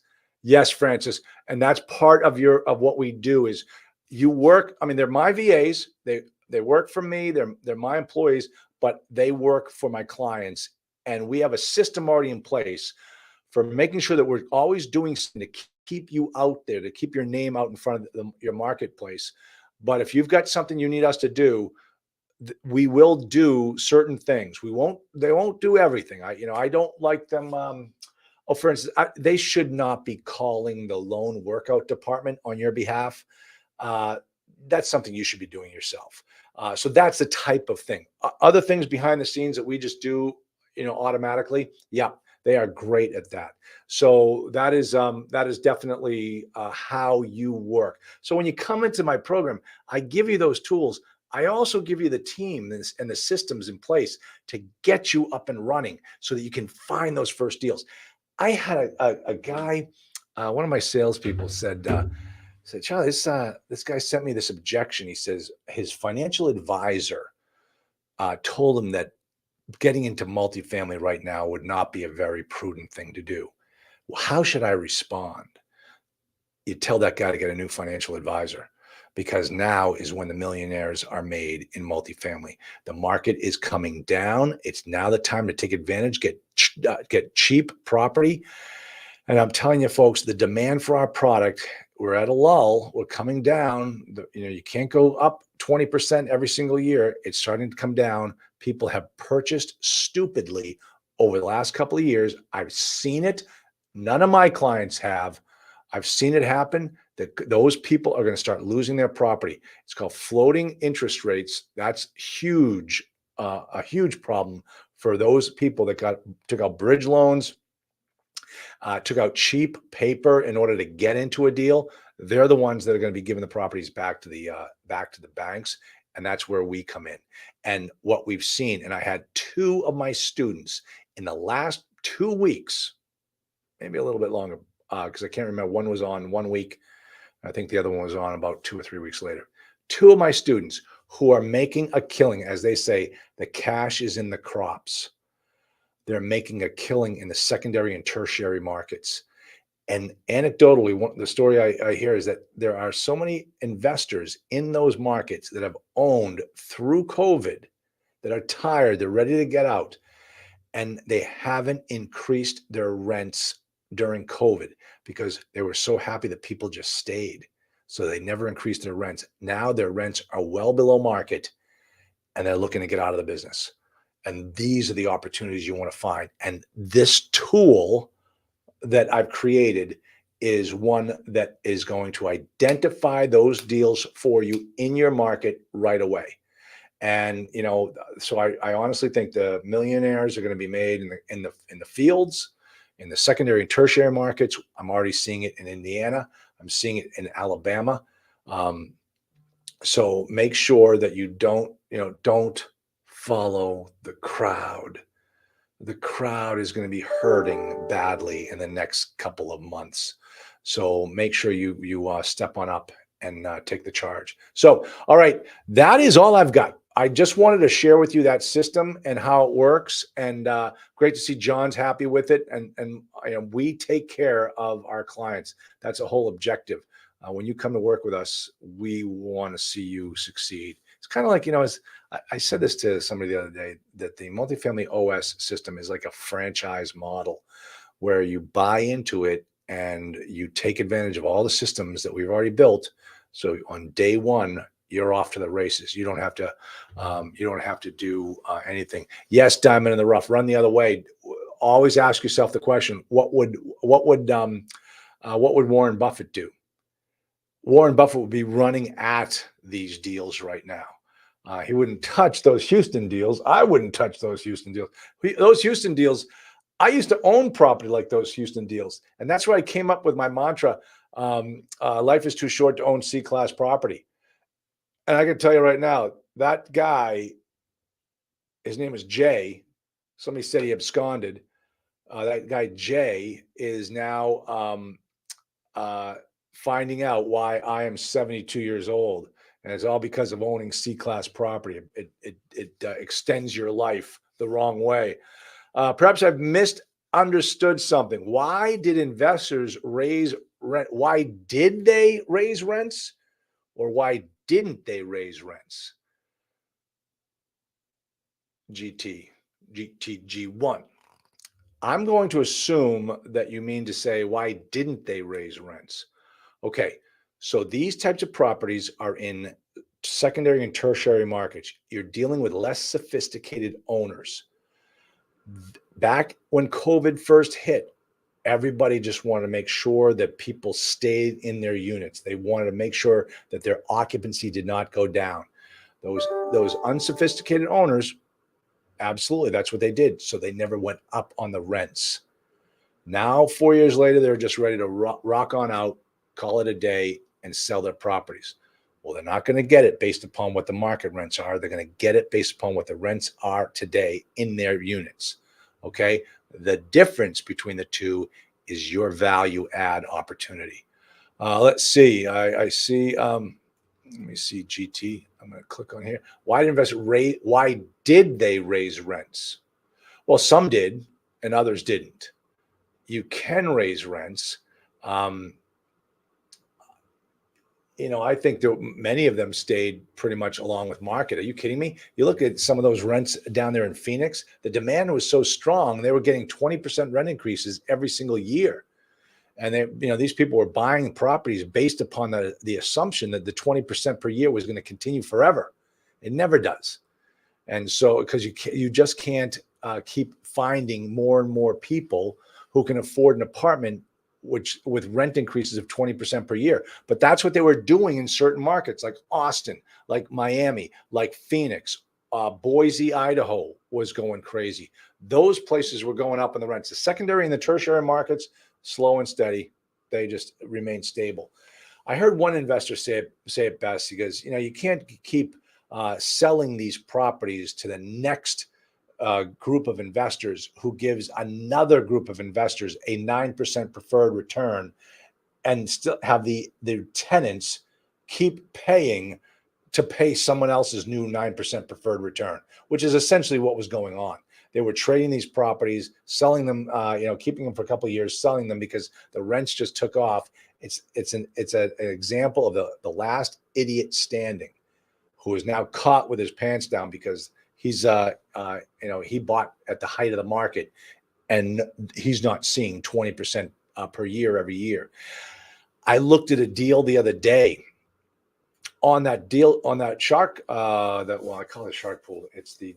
S1: Francis. And that's part of what we do is you work. I mean, they're my VAs. They work for me. They're my employees, but they work for my clients. And we have a system already in place for making sure that we're always doing something to keep you out there, to keep your name out in front of your marketplace. But if you've got something you need us to do, we will do certain things. They won't do everything. I don't like them. For instance, they should not be calling the loan workout department on your behalf. That's something you should be doing yourself. So that's the type of thing. Other things behind the scenes that we just do, automatically. Yeah, they are great at that. So that is definitely how you work. So when you come into my program, I give you those tools. I also give you the team and the systems in place to get you up and running so that you can find those first deals. I had a guy, one of my salespeople said, Charlie, this guy sent me this objection. He says his financial advisor told him that getting into multifamily right now would not be a very prudent thing to do. Well, how should I respond? You tell that guy to get a new financial advisor, because now is when the millionaires are made in multifamily. The market is coming down. It's now the time to take advantage, get cheap property. And I'm telling you, folks, the demand for our product, we're at a lull. We're coming down. You can't go up 20% every single year. It's starting to come down. People have purchased stupidly over the last couple of years. I've seen it. None of my clients have. I've seen it happen. Those people are going to start losing their property. It's called floating interest rates. That's huge, a huge problem for those people that took out bridge loans, took out cheap paper in order to get into a deal. They're the ones that are going to be giving the properties back to the banks, and that's where we come in. And what we've seen, and I had 2 of my students in the last 2 weeks, maybe a little bit longer, because I can't remember. One was on 1 week. I think the other one was on about 2 or 3 weeks later. 2 of my students who are making a killing, as they say, the cash is in the crops. They're making a killing in the secondary and tertiary markets. And anecdotally, the story I hear is that there are so many investors in those markets that have owned through COVID that are tired, they're ready to get out, and they haven't increased their rents during COVID because they were so happy that people just stayed. So they never increased their rents. Now their rents are well below market and they're looking to get out of the business. And these are the opportunities you want to find. And this tool that I've created is one that is going to identify those deals for you in your market right away. And so I honestly think the millionaires are going to be made in the fields, in the secondary and tertiary markets. I'm already seeing it in Indiana. I'm seeing it in Alabama. So make sure that you don't follow the crowd. The crowd is going to be hurting badly in the next couple of months. So make sure you step on up and take the charge. So, all right, that is all I've got. I just wanted to share with you that system and how it works. And great to see John's happy with it. And we take care of our clients. That's a whole objective. When you come to work with us, we want to see you succeed. It's kind of like, as I said this to somebody the other day, that the Multifamily OS system is like a franchise model where you buy into it and you take advantage of all the systems that we've already built. So on day one, you're off to the races. You don't have to do anything. Yes, diamond in the rough, run the other way. Always ask yourself the question: what would Warren Buffett do? Warren Buffett would be running at these deals right now. He wouldn't touch those Houston deals. I wouldn't touch those Houston deals. Those Houston deals, I used to own property like those Houston deals. And that's where I came up with my mantra, life is too short to own C-class property. And I can tell you right now, that guy, his name is Jay. Somebody said he absconded. That guy, Jay, is now finding out why I am 72 years old. And it's all because of owning C-class property. It extends your life the wrong way. Perhaps I've misunderstood something. Why did investors raise rent? Why did they raise rents? Or why didn't they raise rents? GTG1. I'm going to assume that you mean to say, why didn't they raise rents? Okay, so these types of properties are in secondary and tertiary markets. You're dealing with less sophisticated owners. Back when COVID first hit, everybody just wanted to make sure that people stayed in their units. They wanted to make sure that their occupancy did not go down. Those unsophisticated owners, absolutely, that's what they did. So they never went up on the rents. Now, 4 years later, they're just ready to rock on out, call it a day, and sell their properties. Well, they're not going to get it based upon what the market rents are. They're going to get it based upon what the rents are today in their units. Okay? The difference between the two is your value add opportunity. Let's see. I see. Let me see. GT. I'm going to click on here. Why did they raise rents? Well, some did, and others didn't. You can raise rents. I think that many of them stayed pretty much along with market. Are you kidding me? You look at some of those rents down there in Phoenix, the demand was so strong, they were getting 20% rent increases every single year. And these people were buying properties based upon the assumption that the 20% per year was going to continue forever. It never does. And so, because you just can't keep finding more and more people who can afford an apartment with rent increases of 20% per year. But that's what they were doing in certain markets like Austin, like Miami, like Phoenix, Boise, Idaho was going crazy. Those places were going up in the rents. The secondary and the tertiary markets, slow and steady, they just remain stable. I heard one investor say it best. He goes, you can't keep selling these properties to the next group of investors who gives another group of investors a 9% preferred return and still have the tenants keep paying to pay someone else's new 9% preferred return, which is essentially what was going on. They were trading these properties, selling them, keeping them for a couple of years, selling them because the rents just took off. It's an example of the last idiot standing, who is now caught with his pants down because he's he bought at the height of the market and he's not seeing 20% per year every year. I looked at a deal the other day on that shark, I call it shark pool. It's the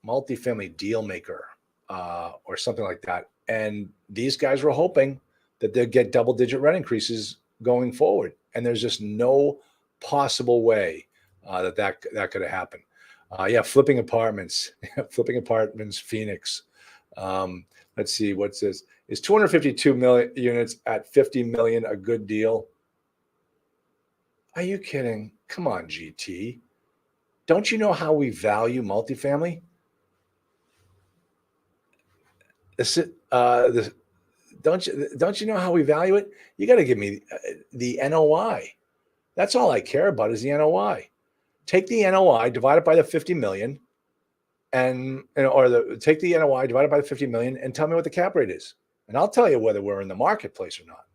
S1: multifamily deal maker or something like that. And these guys were hoping that they'll get double-digit rent increases going forward, and there's just no possible way that could have happened. Yeah, flipping apartments, Phoenix. Let's see, what's this? Is 252 million units at 50 million a good deal? Are you kidding? Come on, GT. Don't you know how we value multifamily? Don't you know how we value it? You got to give me the NOI. That's all I care about is the NOI. Take the NOI, divide it by the 50 million, and take the NOI, divide it by the 50 million, and tell me what the cap rate is, and I'll tell you whether we're in the marketplace or not.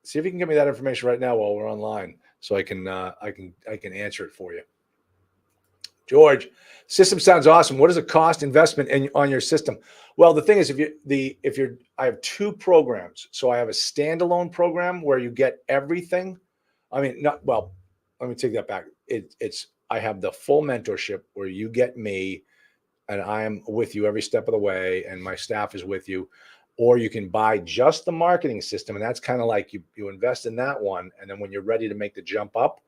S1: See if you can give me that information right now while we're online, so I can answer it for you. George, system sounds awesome. What is the cost investment on your system? Well, the thing is, I have two programs. So I have a standalone program where you get everything. I mean, let me take that back. I have the full mentorship where you get me and I am with you every step of the way, and my staff is with you. Or you can buy just the marketing system, and that's kind of like you invest in that one, and then when you're ready to make the jump up,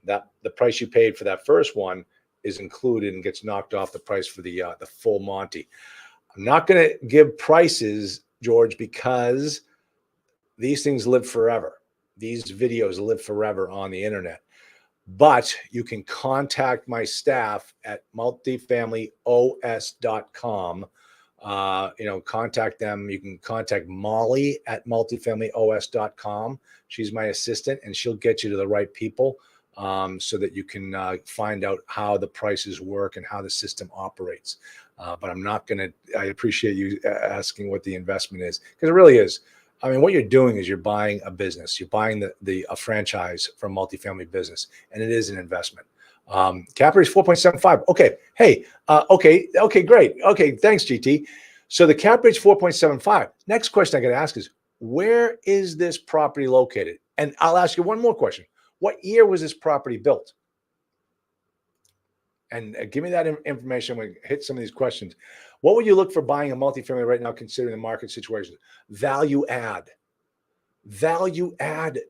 S1: that the price you paid for that first one is included and gets knocked off the price for the full Monty. I'm not going to give prices, George, because these things live forever. These videos live forever on the internet. But you can contact my staff at multifamilyos.com. Contact them. You can contact Molly at multifamilyos.com. She's my assistant, and she'll get you to the right people so that you can find out how the prices work and how the system operates. But I'm not going to, I appreciate you asking what the investment is, because it really is. I mean, what you're doing is you're buying a business. You're buying a franchise from multifamily business, and it is an investment. Cap rate is 4.75. Okay. Hey, okay, great. Okay. Thanks, GT. So the cap rate is 4.75. Next question I got to ask is, where is this property located? And I'll ask you one more question. What year was this property built? And give me that information when we hit some of these questions. What would you look for buying a multifamily right now, considering the market situation? Value add,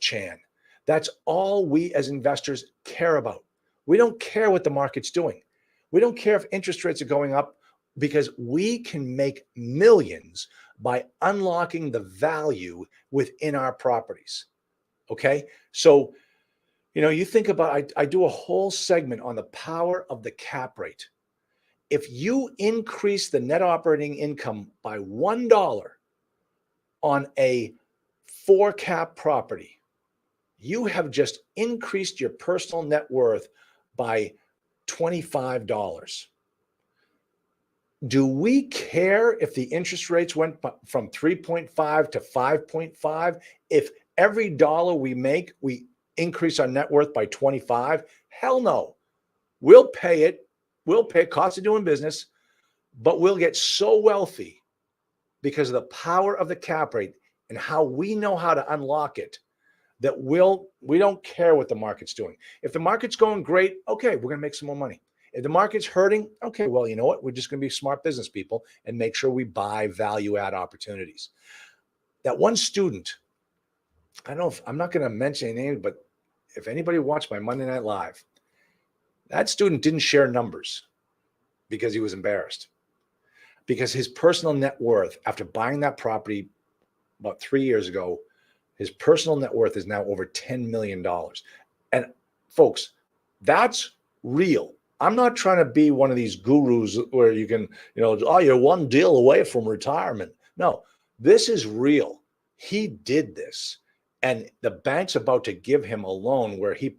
S1: Chan. That's all we as investors care about. We don't care what the market's doing. We don't care if interest rates are going up, because we can make millions by unlocking the value within our properties. Okay. So, you think about, I do a whole segment on the power of the cap rate. If you increase the net operating income by $1 on a 4 cap property, you have just increased your personal net worth by $25. Do we care if the interest rates went from 3.5 to 5.5? If every dollar we make, we increase our net worth by 25? Hell no. We'll pay it. We'll pay cost of doing business, but we'll get so wealthy because of the power of the cap rate and how we know how to unlock it, that we don't care what the market's doing. If the market's going great, okay, we're going to make some more money. If the market's hurting, okay, well, you know what? We're just going to be smart business people and make sure we buy value add opportunities. That one student, I don't know if I'm not going to mention any names, but if anybody watched my Monday Night Live, that student didn't share numbers because he was embarrassed. Because his personal net worth, after buying that property about 3 years ago, his personal net worth is now over $10 million. And folks, that's real. I'm not trying to be one of these gurus where you can, you're one deal away from retirement. No, this is real. He did this. And the bank's about to give him a loan where he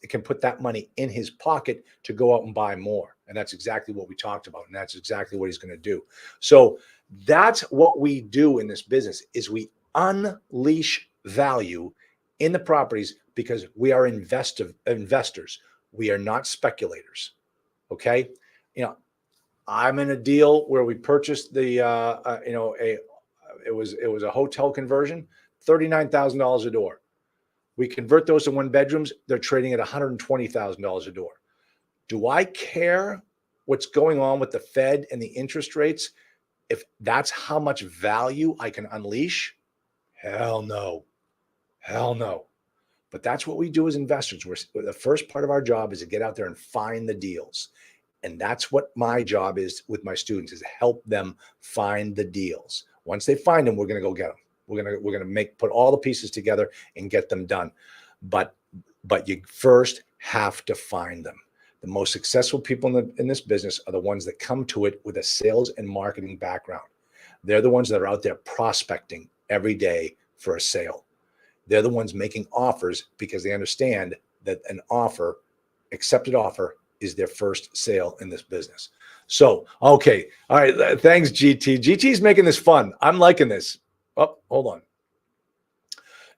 S1: can put that money in his pocket to go out and buy more. And that's exactly what we talked about. And that's exactly what he's going to do. So that's what we do in this business, is we unleash value in the properties because we are investors. We are not speculators. Okay. I'm in a deal where we purchased it was a hotel conversion, $39,000 a door. We convert those to 1 bedrooms. They're trading at $120,000 a door. Do I care what's going on with the Fed and the interest rates? if that's how much value I can unleash, hell no. Hell no. But that's what we do as investors. The first part of our job is to get out there and find the deals. And that's what my job is with my students, is help them find the deals. Once they find them, we're going to go get them. We're going to put all the pieces together and get them done. But you first have to find them. The most successful people in this business are the ones that come to it with a sales and marketing background. They're the ones that are out there prospecting every day for a sale. They're the ones making offers because they understand that an offer, accepted offer, is their first sale in this business. So, okay. All right. Thanks, GT. GT's making this fun. I'm liking this. Oh, hold on.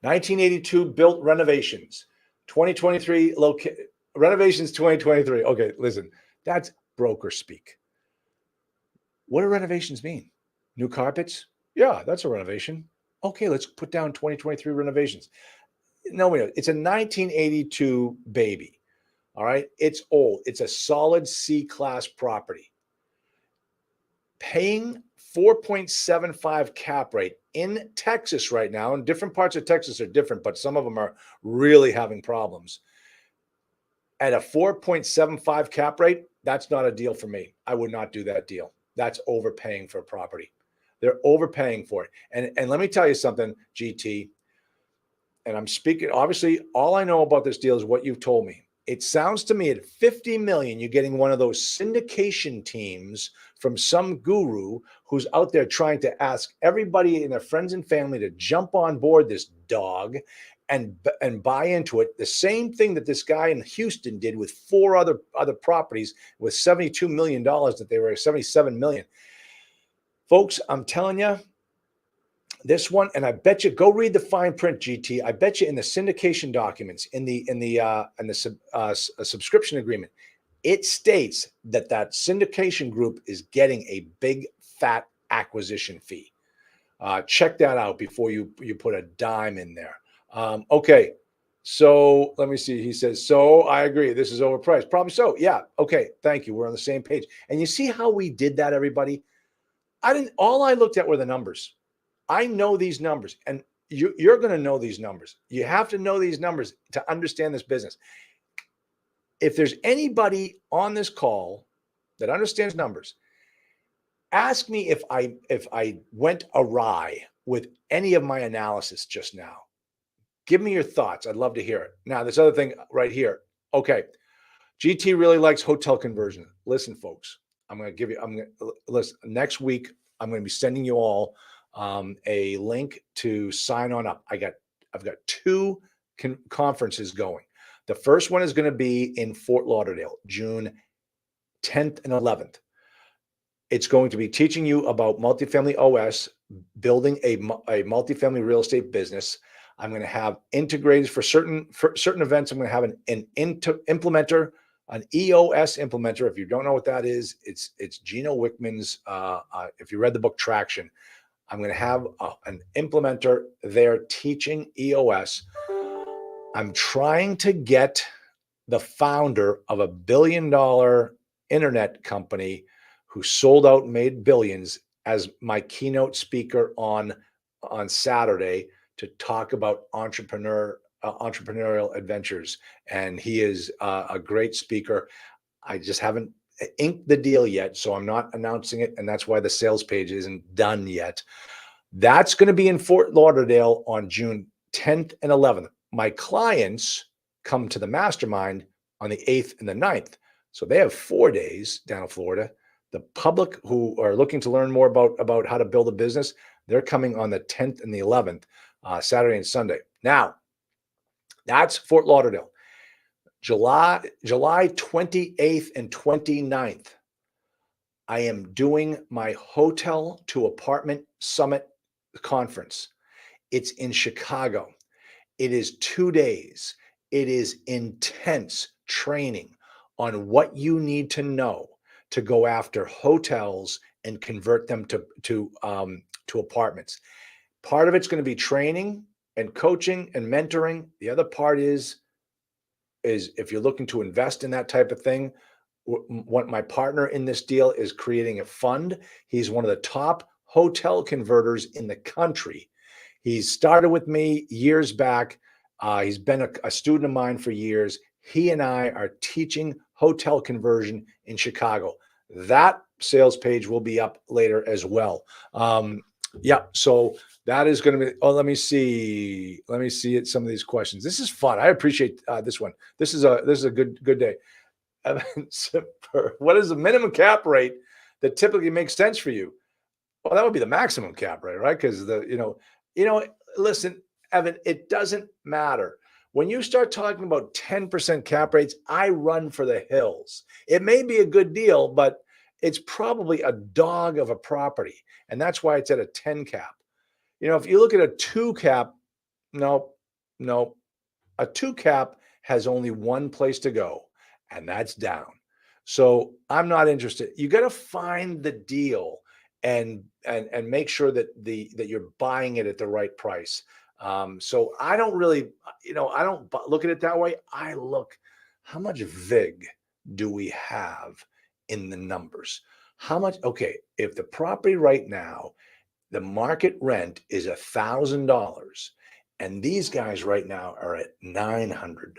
S1: 1982 built renovations. 2023 renovations 2023. Okay, listen. That's broker speak. What do renovations mean? New carpets? Yeah, that's a renovation. Okay, let's put down 2023 renovations. No, wait, it's a 1982 baby. All right, it's old. It's a solid C-class property. Paying 4.75 cap rate in Texas right now, and different parts of Texas are different, but some of them are really having problems. At a 4.75 cap rate, that's not a deal for me. I would not do that deal. That's overpaying for a property. They're overpaying for it. And let me tell you something, GT, and I'm speaking, obviously, all I know about this deal is what you've told me. It sounds to me at 50 million, you're getting one of those syndication teams from some guru who's out there trying to ask everybody and their friends and family to jump on board this dog and buy into it. The same thing that this guy in Houston did with 4 other properties with $72 million that they were $77 million. Folks, I'm telling you, this one, and I bet you, go read the fine print, GT. I bet you in the syndication documents, in the subscription agreement, it states that syndication group is getting a big fat acquisition fee. Check that out before you put a dime in there. Okay, so let me see. He says, so I agree. This is overpriced. Probably so. Yeah. Okay. Thank you. We're on the same page. And you see how we did that, everybody? All I looked at were the numbers. I know these numbers, and you're going to know these numbers. You have to know these numbers to understand this business. If there's anybody on this call that understands numbers, ask me if I went awry with any of my analysis just now. Give me your thoughts. I'd love to hear it. Now, this other thing right here. Okay. GT really likes hotel conversion. Listen, folks, listen, next week, I'm going to be sending you all a link to sign on up. I've got 2 conferences going. The first one is going to be in Fort Lauderdale, June 10th and 11th. It's going to be teaching you about MultifamilyOS, building a multifamily real estate business. I'm going to have integrators for certain events. I'm going to have an implementer, an EOS implementer. If you don't know what that is, it's Gino Wickman's. If you read the book Traction, I'm going to have an implementer there teaching EOS. I'm trying to get the founder of $1 billion internet company who sold out and made billions as my keynote speaker on Saturday to talk about entrepreneurial adventures. And he is a great speaker. I just haven't inked the deal yet, so I'm not announcing it, and that's why the sales page isn't done yet. That's going to be in Fort Lauderdale on June 10th and 11th. My clients come to the mastermind on the 8th and the 9th. So they have 4 days down in Florida. The public who are looking to learn more about how to build a business, they're coming on the 10th and the 11th, Saturday and Sunday. Now, that's Fort Lauderdale. July 28th and 29th, I am doing my hotel to apartment summit conference. It's in Chicago. It is 2 days. It is intense training on what you need to know to go after hotels and convert them to apartments. Part of it's going to be training and coaching and mentoring. The other part is if you're looking to invest in that type of thing, what my partner in this deal is creating a fund. He's one of the top hotel converters in the country. He started with me years back. He's been a student of mine for years. He and I are teaching hotel conversion in Chicago. That sales page will be up later as well. Yeah, so that is going to be. Oh, let me see. Let me see some of these questions. This is fun. I appreciate this one. This is a good day. What is the minimum cap rate that typically makes sense for you? Well, that would be the maximum cap rate, right? Because listen, Evan, it doesn't matter. When you start talking about 10% cap rates, I run for the hills. It may be a good deal, but it's probably a dog of a property. And that's why it's at a 10 cap. If you look at a 2 cap, no, a 2 cap has only one place to go, and that's down. So I'm not interested. You got to find the deal and make sure that you're buying it at the right price. So I don't really, I don't look at it that way. I look, how much VIG do we have in the numbers? How much? Okay, if the property right now, the market rent is $1,000, and these guys right now are at $900.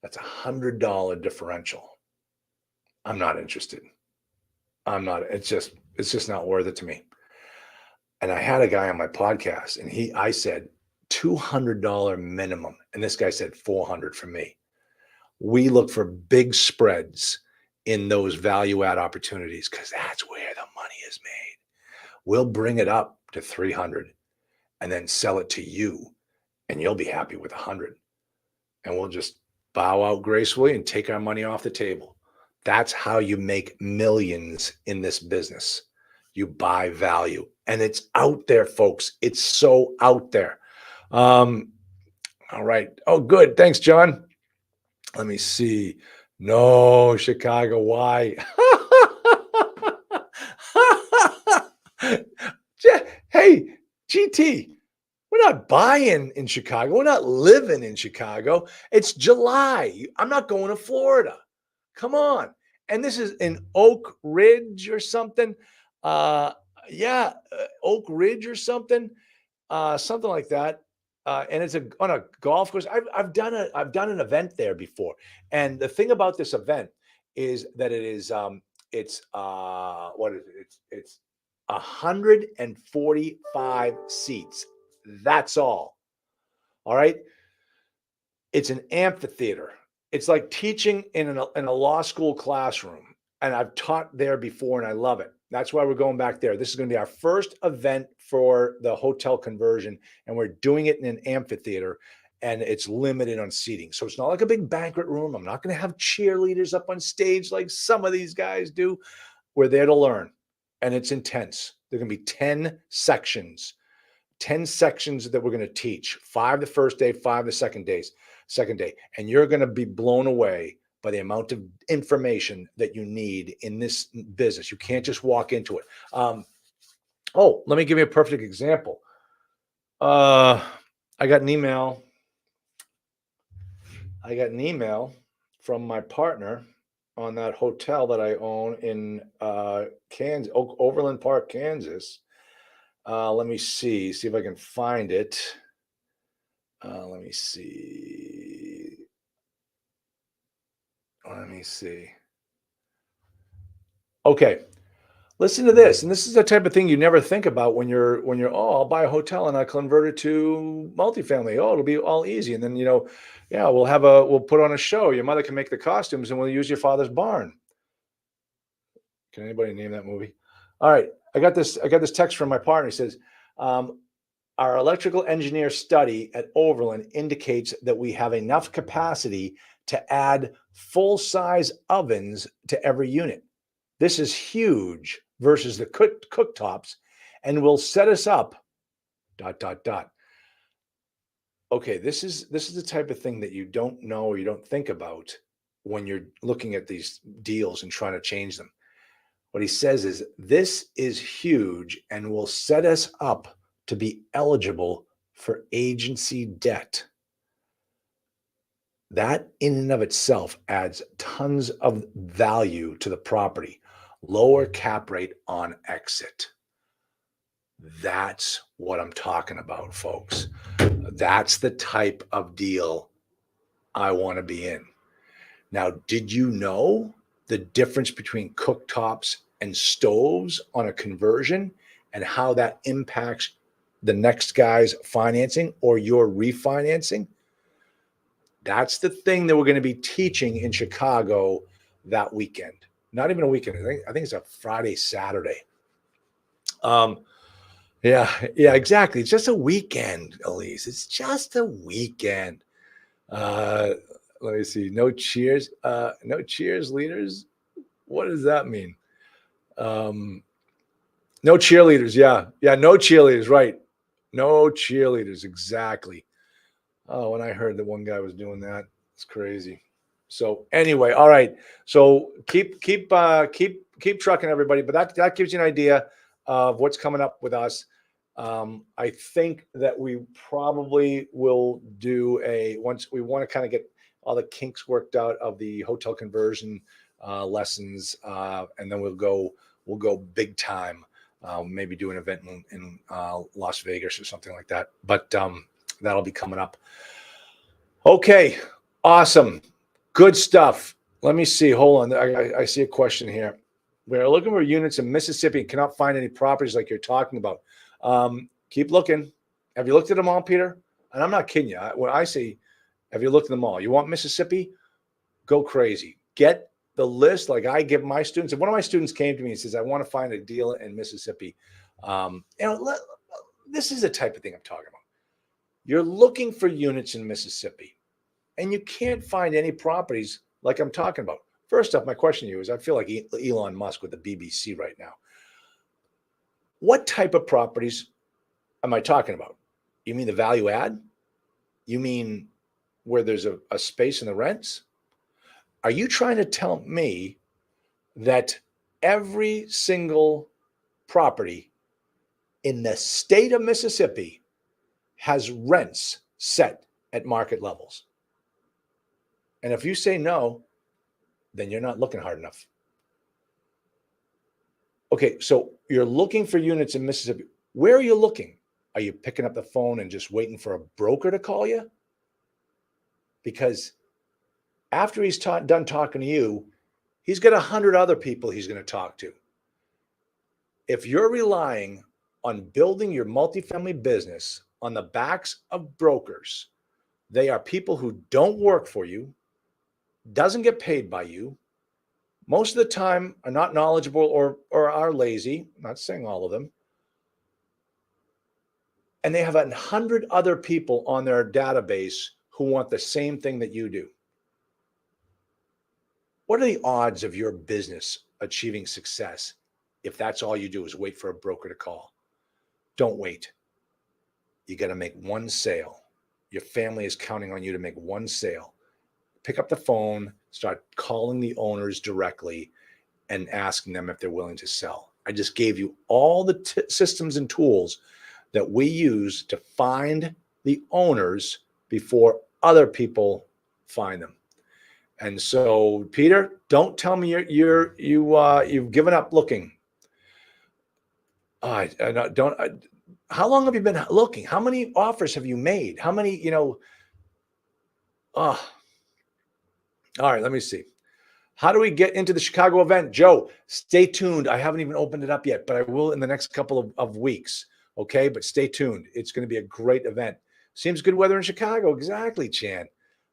S1: That's $100 differential. I'm not interested. I'm not. It's just not worth it to me. And I had a guy on my podcast, and I said $200 minimum, and this guy said $400 for me. We look for big spreads in those value add opportunities because that's where the money is made. We'll bring it up to 300 and then sell it to you, and you'll be happy with 100. And we'll just bow out gracefully and take our money off the table. That's how you make millions in this business. You buy value, and it's out there, folks. It's so out there. All right. Oh, good. Thanks, John. Let me see. No, Chicago. Why? Hey, GT, we're not buying in Chicago. We're not living in Chicago. It's July. I'm not going to Florida. Come on. And this is in Oak Ridge or something. Oak Ridge or something like that. And it's on a golf course. I've done an event there before. And the thing about this event is that it's what is it? It's 145 seats. That's all. All right. It's an amphitheater. It's like teaching in a law school classroom. And I've taught there before and I love it. That's why we're going back there. This is going to be our first event for the hotel conversion. And we're doing it in an amphitheater, and it's limited on seating. So it's not like a big banquet room. I'm not going to have cheerleaders up on stage like some of these guys do. We're there to learn, and it's intense. There are going to be 10 sections that we're going to teach. 5 the first day, 5 the second day. And you're going to be blown away by the amount of information that you need in this business. You can't just walk into it. Let me give you a perfect example. I got an email from my partner on that hotel that I own in Kansas, Overland Park, Kansas. Let me see if I can find it. Let me see. Okay. Listen to this. And this is the type of thing you never think about when you're, I'll buy a hotel and I convert it to multifamily. Oh, it'll be all easy. And then, we'll put on a show. Your mother can make the costumes and we'll use your father's barn. Can anybody name that movie? All right. I got this text from my partner. He says, our electrical engineer study at Overland indicates that we have enough capacity to add full-size ovens to every unit. This is huge versus the cooktops and will set us up ... Okay, this is the type of thing that you don't know or you don't think about when you're looking at these deals and trying to change them. What he says is, this is huge and will set us up to be eligible for agency debt. That in and of itself adds tons of value to the property. Lower cap rate on exit. That's what I'm talking about, folks. That's the type of deal I want to be in. Now, did you know the difference between cooktops and stoves on a conversion and how that impacts the next guy's financing or your refinancing? That's the thing that we're going to be teaching in Chicago that weekend. Not even a weekend. I think it's a Friday, Saturday. Yeah, exactly. It's just a weekend, Elise. It's just a weekend. Uh, Let me see. No cheers. No cheers, leaders. What does that mean? No cheerleaders. Yeah. No cheerleaders. Right. No cheerleaders. Exactly. Oh, when I heard that one guy was doing that, it's crazy. So anyway, all right. So keep trucking, everybody. But that gives you an idea of what's coming up with us. I think that we probably will do once we want to kind of get all the kinks worked out of the hotel conversion lessons, and then we'll go big time. Maybe do an event in Las Vegas or something like that. But that'll be coming up. Okay, awesome, good stuff. Let me see. Hold on, I see a question here. We're looking for units in Mississippi and cannot find any properties like you're talking about. Keep looking. Have you looked at them all, Peter? And I'm not kidding you. When I say, have you looked at them all? You want Mississippi? Go crazy. Get the list like I give my students. If one of my students came to me and says, I want to find a deal in Mississippi, this is the type of thing I'm talking about. You're looking for units in Mississippi, and you can't find any properties like I'm talking about. First off, my question to you is, I feel like Elon Musk with the BBC right now. What type of properties am I talking about? You mean the value add? You mean where there's a space in the rents? Are you trying to tell me that every single property in the state of Mississippi has rents set at market levels? And if you say no, then you're not looking hard enough. Okay, so you're looking for units in Mississippi. Where are you looking? Are you picking up the phone and just waiting for a broker to call you? Because after he's done talking to you, he's got 100 other people he's going to talk to. If you're relying on building your multifamily business on the backs of brokers, they are people who don't work for you, doesn't get paid by you, most of the time are not knowledgeable or are lazy. I'm not saying all of them. And they have 100 other people on their database who want the same thing that you do. What are the odds of your business achieving success if that's all you do is wait for a broker to call? Don't wait. You got to make one sale. Your family is counting on you to make one sale. Pick up the phone, start calling the owners directly and asking them if they're willing to sell. I just gave you all the systems and tools that we use to find the owners before other people find them. And so, Peter, don't tell me you've given up looking. How long have you been looking? How many offers have you made? How many, all right, let me see. How do we get into the Chicago event? Joe, stay tuned. I haven't even opened it up yet, but I will in the next couple of weeks. Okay, but stay tuned. It's going to be a great event. Seems good weather in Chicago. Exactly, Chan.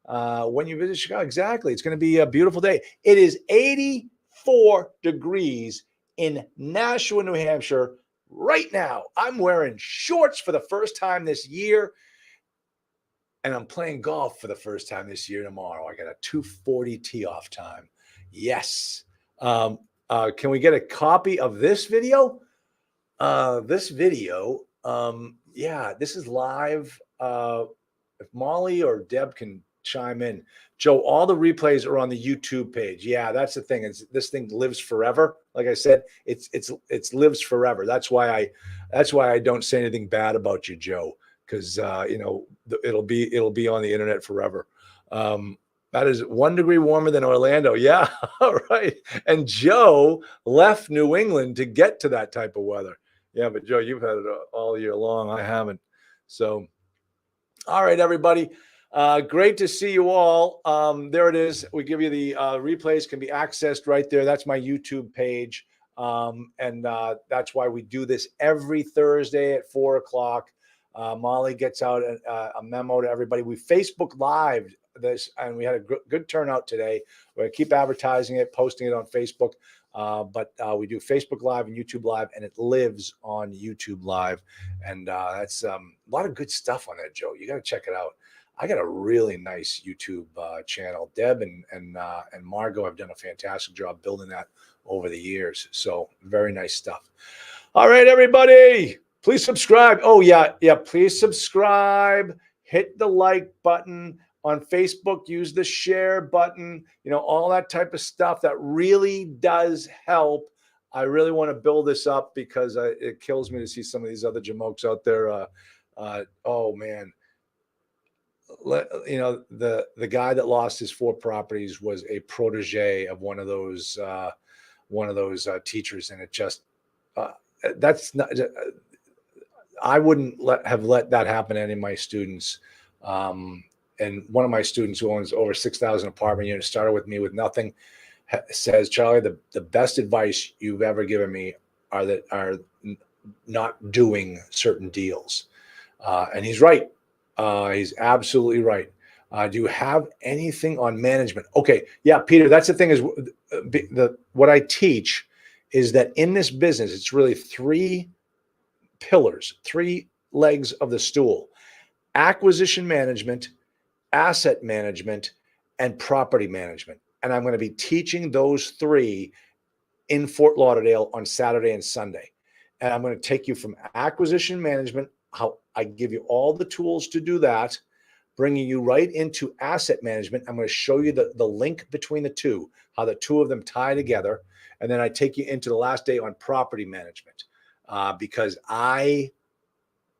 S1: When you visit Chicago, exactly. It's going to be a beautiful day. It is 84 degrees in Nashua, New Hampshire right now. I'm wearing shorts for the first time this year. And I'm playing golf for the first time this year tomorrow. I got a 2:40 tee off time. Yes. Can we get a copy of this video? This is live. If Molly or Deb can chime in. Joe, all the replays are on the YouTube page. Yeah, that's the thing. This thing lives forever. Like I said, it's lives forever. That's why I don't say anything bad about you, Joe, because it'll be on the internet forever. That is 1 degree warmer than Orlando. Yeah, all right. And Joe left New England to get to that type of weather. Yeah, but Joe, you've had it all year long. I haven't. So, all right, everybody. Great to see you all. There it is. We give you the replays can be accessed right there. That's my YouTube page. And that's why we do this every Thursday at 4 o'clock. Molly gets out a memo to everybody. We Facebook Live this, and we had a good turnout today. We're going to keep advertising it, posting it on Facebook. But we do Facebook Live and YouTube Live, and it lives on YouTube Live. And that's a lot of good stuff on that, Joe. You got to check it out. I got a really nice YouTube channel. Deb and Margot have done a fantastic job building that over the years. So very nice stuff. All right, everybody, please subscribe. Oh, yeah. Please subscribe. Hit the like button. On Facebook, use the share button, all that type of stuff that really does help. I really want to build this up because it kills me to see some of these other jamokes out there. Oh man. The guy that lost his 4 properties was a protege of one of those teachers. And it just, that's not, I wouldn't have let that happen to any of my students. And one of my students who owns over 6,000 apartment units started with me with nothing, says, Charlie, the best advice you've ever given me are not doing certain deals. And he's right. He's absolutely right. Do you have anything on management? Okay. Yeah, Peter, that's the thing is what I teach is that in this business, it's really 3 pillars, 3 legs of the stool: acquisition management, asset management, and property management. And I'm going to be teaching those 3 in Fort Lauderdale on Saturday and Sunday. And I'm going to take you from acquisition management, how I give you all the tools to do that, bringing you right into asset management. I'm going to show you the link between the 2, how the 2 of them tie together. And then I take you into the last day on property management, because I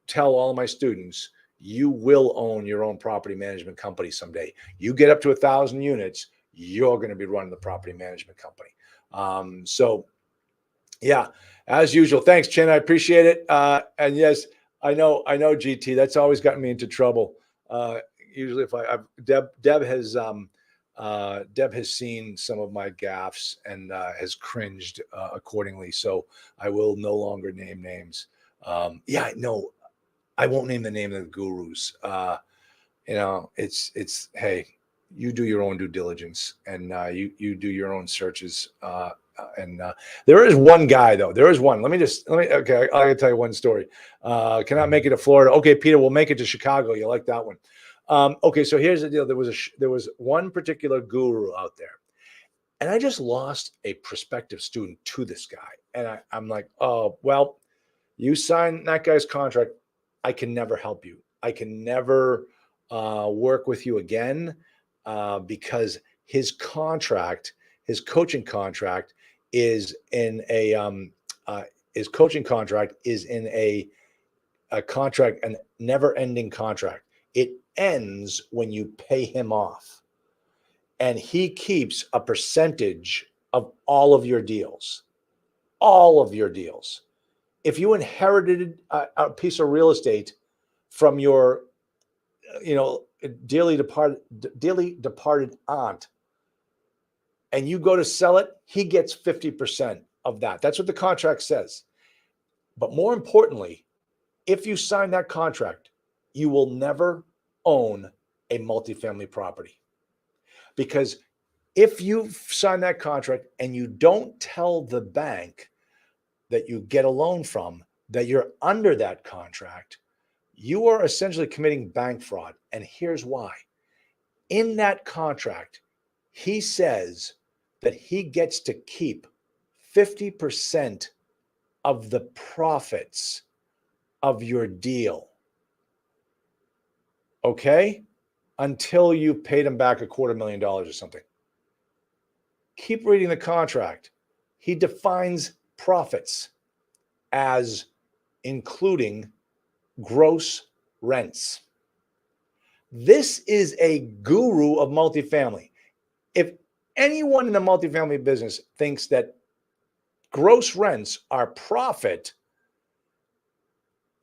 S1: tell all of my students, you will own your own property management company someday. You get up to 1,000 units, you're going to be running the property management company. So yeah, as usual. Thanks, Chin. I appreciate it. And yes, I know, GT, that's always gotten me into trouble. Usually if Deb has seen some of my gaffes and has cringed accordingly. So I will no longer name names. Yeah, no, I won't name the name of the gurus. It's hey, you do your own due diligence and you do your own searches. And there is one guy though. There is one. Okay, I gotta tell you one story. Cannot make it to Florida. Okay, Peter, we'll make it to Chicago. You like that one? Okay, so here's the deal. There was one particular guru out there, and I just lost a prospective student to this guy, and I'm like, oh well, you signed that guy's contract. I can never help you. I can never work with you again because his coaching contract is in a contract, a never-ending contract. It ends when you pay him off, and he keeps a percentage of all of your deals. All of your deals. If you inherited a piece of real estate from your, dearly departed aunt, and you go to sell it, he gets 50% of that. That's what the contract says. But more importantly, if you sign that contract, you will never own a multifamily property. Because if you sign that contract and you don't tell the bank that you get a loan from that you're under that contract, you are essentially committing bank fraud. And here's why. In that contract, he says that he gets to keep 50% of the profits of your deal. Okay? Until you paid him back $250,000 or something. Keep reading the contract. He defines profits as including gross rents.
S2: This is a guru of multifamily. If anyone in the multifamily business thinks that gross rents are profit,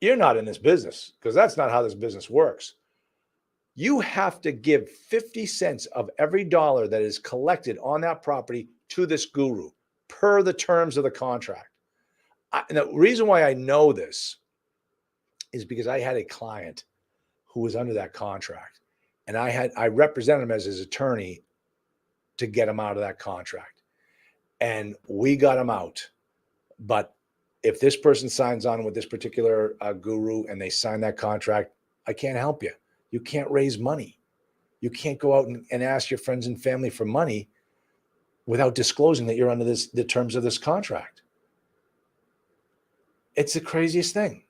S2: you're not in this business, because that's not how this business works. You have to give 50 cents of every dollar that is collected on that property to this guru per the terms of the contract. And the reason why I know this is because I had a client who was under that contract, and I represented him as his attorney to get him out of that contract, and we got him out. But if this person signs on with this particular guru and they sign that contract, I can't help you. You can't raise money. You can't go out and ask your friends and family for money without disclosing that you're under the terms of this contract. It's the craziest thing.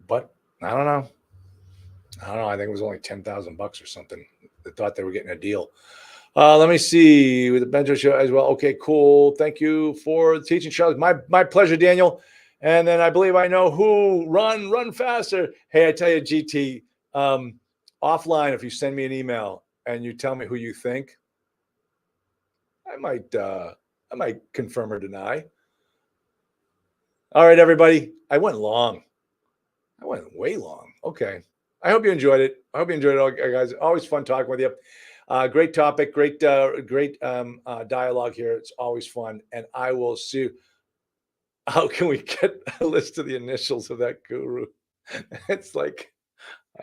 S2: But I don't know. I think it was only $10,000 or something. They thought they were getting a deal. Let me see with the Benjo show as well. Okay, cool. Thank you for teaching, Charles. My pleasure, Daniel. And then I believe I know who. Run faster. Hey, I tell you, GT, offline, if you send me an email and you tell me who you think, I might confirm or deny. All right, everybody. I went long. I went way long. Okay. I hope you enjoyed it. I hope you enjoyed it, all, guys. Always fun talking with you. Great topic, great dialogue here. It's always fun. And I will see you. How can we get a list of the initials of that guru? It's like,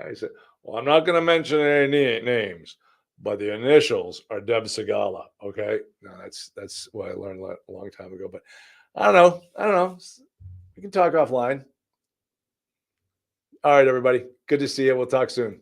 S2: I said, well, I'm not going to mention any names, but the initials are Deb Segala. Okay. No, that's what I learned a long time ago, but I don't know. We can talk offline. All right, everybody. Good to see you. We'll talk soon.